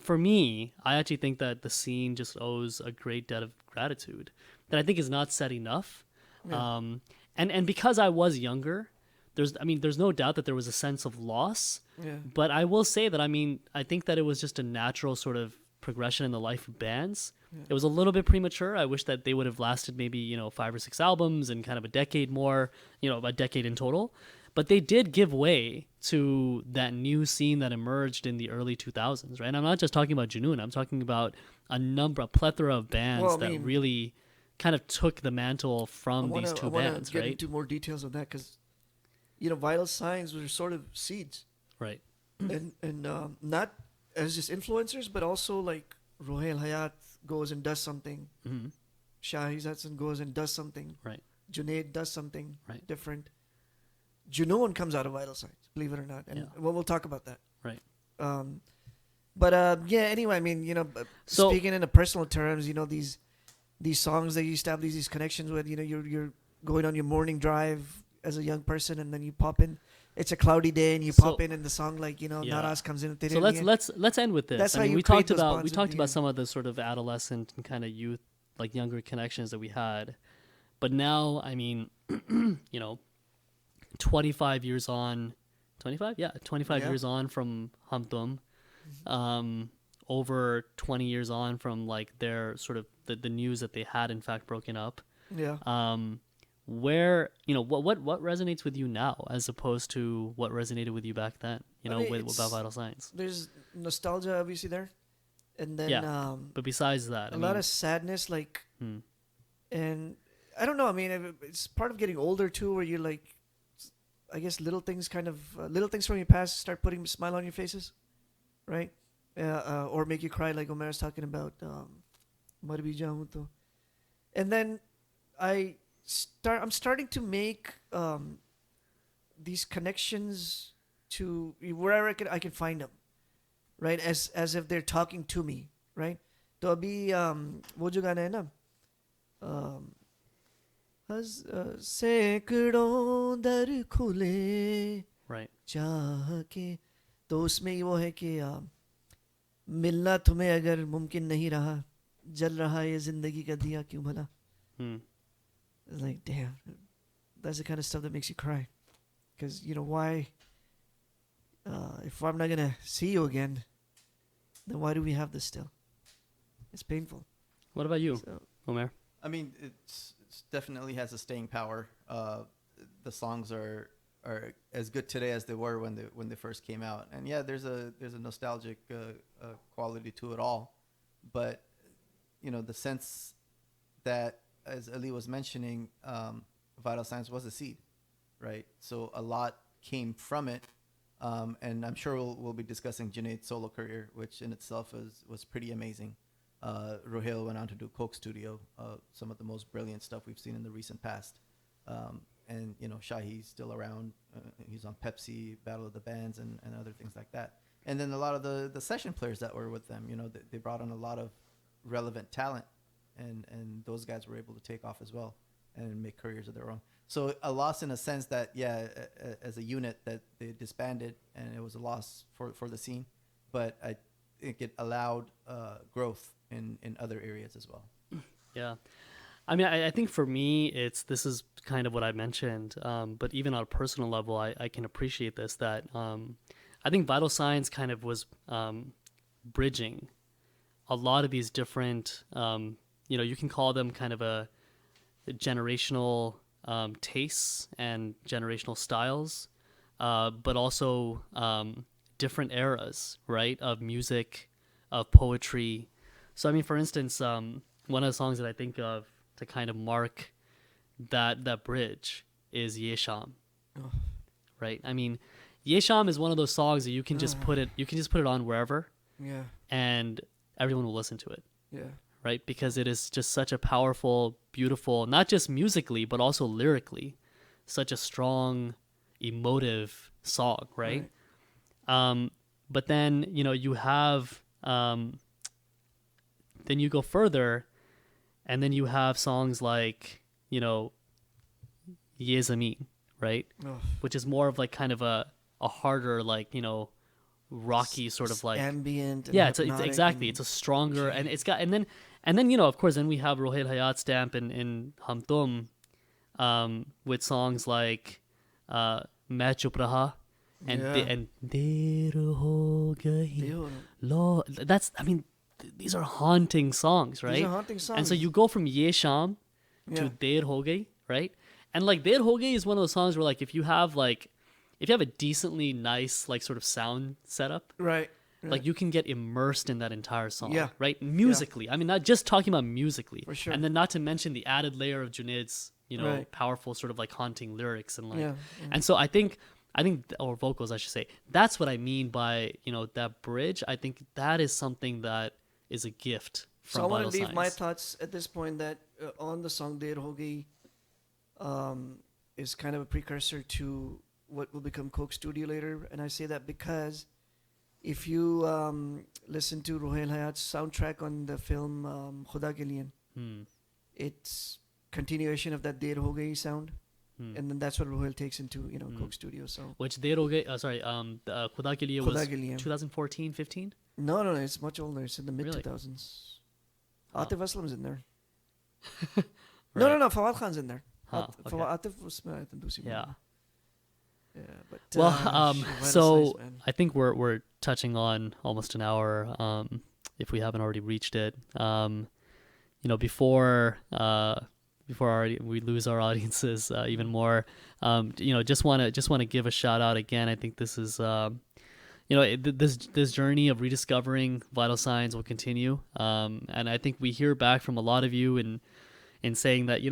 for me, I actually think that the scene just owes a great debt of gratitude that I think is not said enough. Yeah. And because I was younger, there's no doubt that there was a sense of loss. Yeah. But I will say that I think that it was just a natural sort of progression in the life of bands. Yeah. It was a little bit premature. I wish that they would have lasted maybe 5 or 6 albums and kind of a decade more, a decade in total. But they did give way to that new scene that emerged in the early 2000s, right? And I'm not just talking about Junoon. I'm talking about a plethora of bands that really kind of took the mantle from these two bands, get right? into more details of that because, Vital Signs were sort of seeds, Right. and not as just influencers, but also like Rohail Hayat goes and does something, Mm-hmm. Shahi Zatson goes and does something, Right. Junaid does something Right. different. Junoon comes out of Vital Signs, believe it or not, and we'll talk about that. Right. Anyway, I mean, So- speaking in a personal terms, these songs that you establish these connections with, you're going on your morning drive as a young person, and then you pop in. It's a cloudy day, and you pop in, and the song Naraz comes in. So let's end with this. That's how you we create talked those about bonds with the some of the sort of adolescent and kind of youth, like younger connections that we had, but now, I mean, 25 years on, 25 years on from Hum Tum, over 20 years on from like their sort of the news that they had in fact broken up. Yeah. Where what resonates with you now as opposed to what resonated with you back then? With about Vital Signs. There's nostalgia obviously there, and then But besides that, a lot of sadness, like, and I don't know. I mean, it's part of getting older too, where you're like, I guess little things from your past start putting a smile on your faces, right? Or make you cry, like Omar's talking about. Mar bhi jaun to. And then I'm starting to make these connections to wherever I can find them, right? As if they're talking to me, right? तो अभी वो जो गाना है ना, सैकड़ों दर खुले right. चाह के, तो उसमें वो है कि मिलना तुम्हें अगर मुमकिन नहीं रहा, जल रहा ये जिंदगी का दिया क्यों भला. It's like, damn, that's the kind of stuff that makes you cry. Because, why, if I'm not going to see you again, then why do we have this still? It's painful. What about you, So, I mean, it's definitely has a staying power. The songs are are as good today as they were when they first came out. And yeah, there's a nostalgic quality to it all, but the sense that, as Ali was mentioning, Vital Signs was a seed, right? So a lot came from it, and I'm sure we'll be discussing Junaid's solo career, which in itself was pretty amazing. Rohail went on to do Coke Studio, some of the most brilliant stuff we've seen in the recent past. And Shahi's still around. He's on Pepsi, Battle of the Bands, and other things like that. And then a lot of the session players that were with them, they brought on a lot of relevant talent, and those guys were able to take off as well and make careers of their own. So a loss in a sense that, as a unit that they disbanded, and it was a loss for the scene, but I think it allowed growth in other areas as well. Yeah. I mean, I think for me, this is kind of what I mentioned, but even on a personal level, I can appreciate this, that I think Vital Signs kind of was bridging a lot of these different, you can call them kind of a generational tastes and generational styles, but also different eras, right, of music, of poetry. So, I mean, for instance, one of the songs that I think of to kind of mark that bridge is Ye Sham, right? I mean, Ye Sham is one of those songs that you can just put it on wherever, and everyone will listen to it, right? Because it is just such a powerful, beautiful, not just musically but also lyrically, such a strong, emotive song, right? But then you have then you go further. And then you have songs like, Ye Zameen, right? Which is more of like kind of a harder, like, rocky sort of like ambient. And yeah, it's exactly. It's a stronger, and it's got, and then of course, then we have Rohail Hayat stamp in Hum Tum, with songs like Main Chup Raha and Der Ho Gayi Lo. That's, I mean, these are haunting songs, right? These are haunting songs. And so you go from Ye Sham to Der Ho Gayi, right? And like Der Ho Gayi is one of those songs where, like, if you have a decently nice, like, sort of sound setup, right. like, you can get immersed in that entire song, right? Musically. Yeah. I mean, not just talking about musically. For sure. And then not to mention the added layer of Junaid's, powerful sort of like haunting lyrics and like, and so I think, or vocals, I should say, that's what I mean by, that bridge. I think that is something that is a gift from So I want Vital to leave Signs. my thoughts at this point that on the song Der Ho Gayi is kind of a precursor to what will become Coke Studio later. And I say that because if you listen to Rohail Hayat's soundtrack on the film Khuda Ke Liye, it's continuation of that Der Ho Gayi sound. And then that's what Rohail takes into Coke Studio. So which Der Ho Gayi, Khuda Ke Liye was 2014, 15? No, it's much older. It's in the mid Really? 2000s. Atif Aslam's in there. Right. No, Fawad Khan's in there. Huh, okay. Atif was Yeah. Yeah, but Well, Vital so Signs, man. I think we're touching on almost an hour, if we haven't already reached it. Before we lose our audiences even more, just want to give a shout out again. I think this is this journey of rediscovering Vital Signs will continue, and I think we hear back from a lot of you in saying that,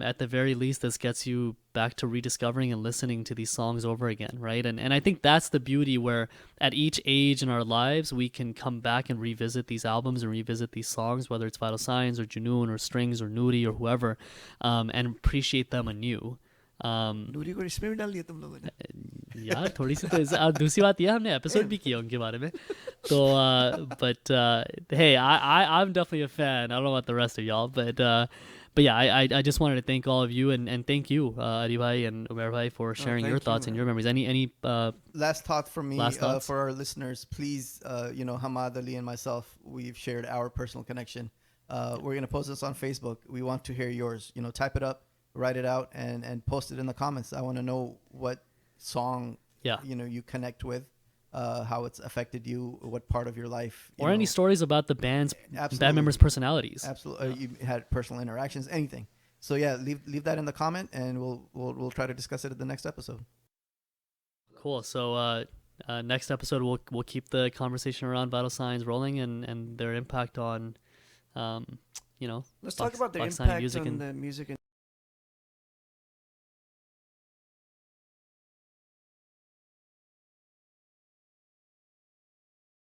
at the very least, this gets you back to rediscovering and listening to these songs over again, right? And I think that's the beauty, where at each age in our lives, we can come back and revisit these albums and revisit these songs, whether it's Vital Signs or Junoon or Strings or Nuri or whoever, and appreciate them anew. नूरी को इसमें भी डाल दिया तुम लोगों ने यार थोड़ी सी तो दूसरी बात यह हमने एपिसोड भी किया उनके बारे में तो but hey, I'm definitely a fan. I don't know about the rest of y'all, but yeah, I just wanted to thank all of you and thank you, Adi Bhai and Umer Bhai, for sharing your thoughts and your memories. Any last thought from me for our listeners, please, Hamad, Ali, and myself, we've shared our personal connection. We're going to post this on Facebook. We want to hear yours. Type it up, write it out, and post it in the comments. I want to know what song you connect with, how it's affected you, what part of your life, or any stories about the band members' personalities. Absolutely, you had personal interactions, anything. So yeah, leave that in the comment, and we'll try to discuss it at the next episode. Cool. So next episode we'll keep the conversation around vital signs rolling and their impact on, Let's talk about the Pakistani impact music on and the music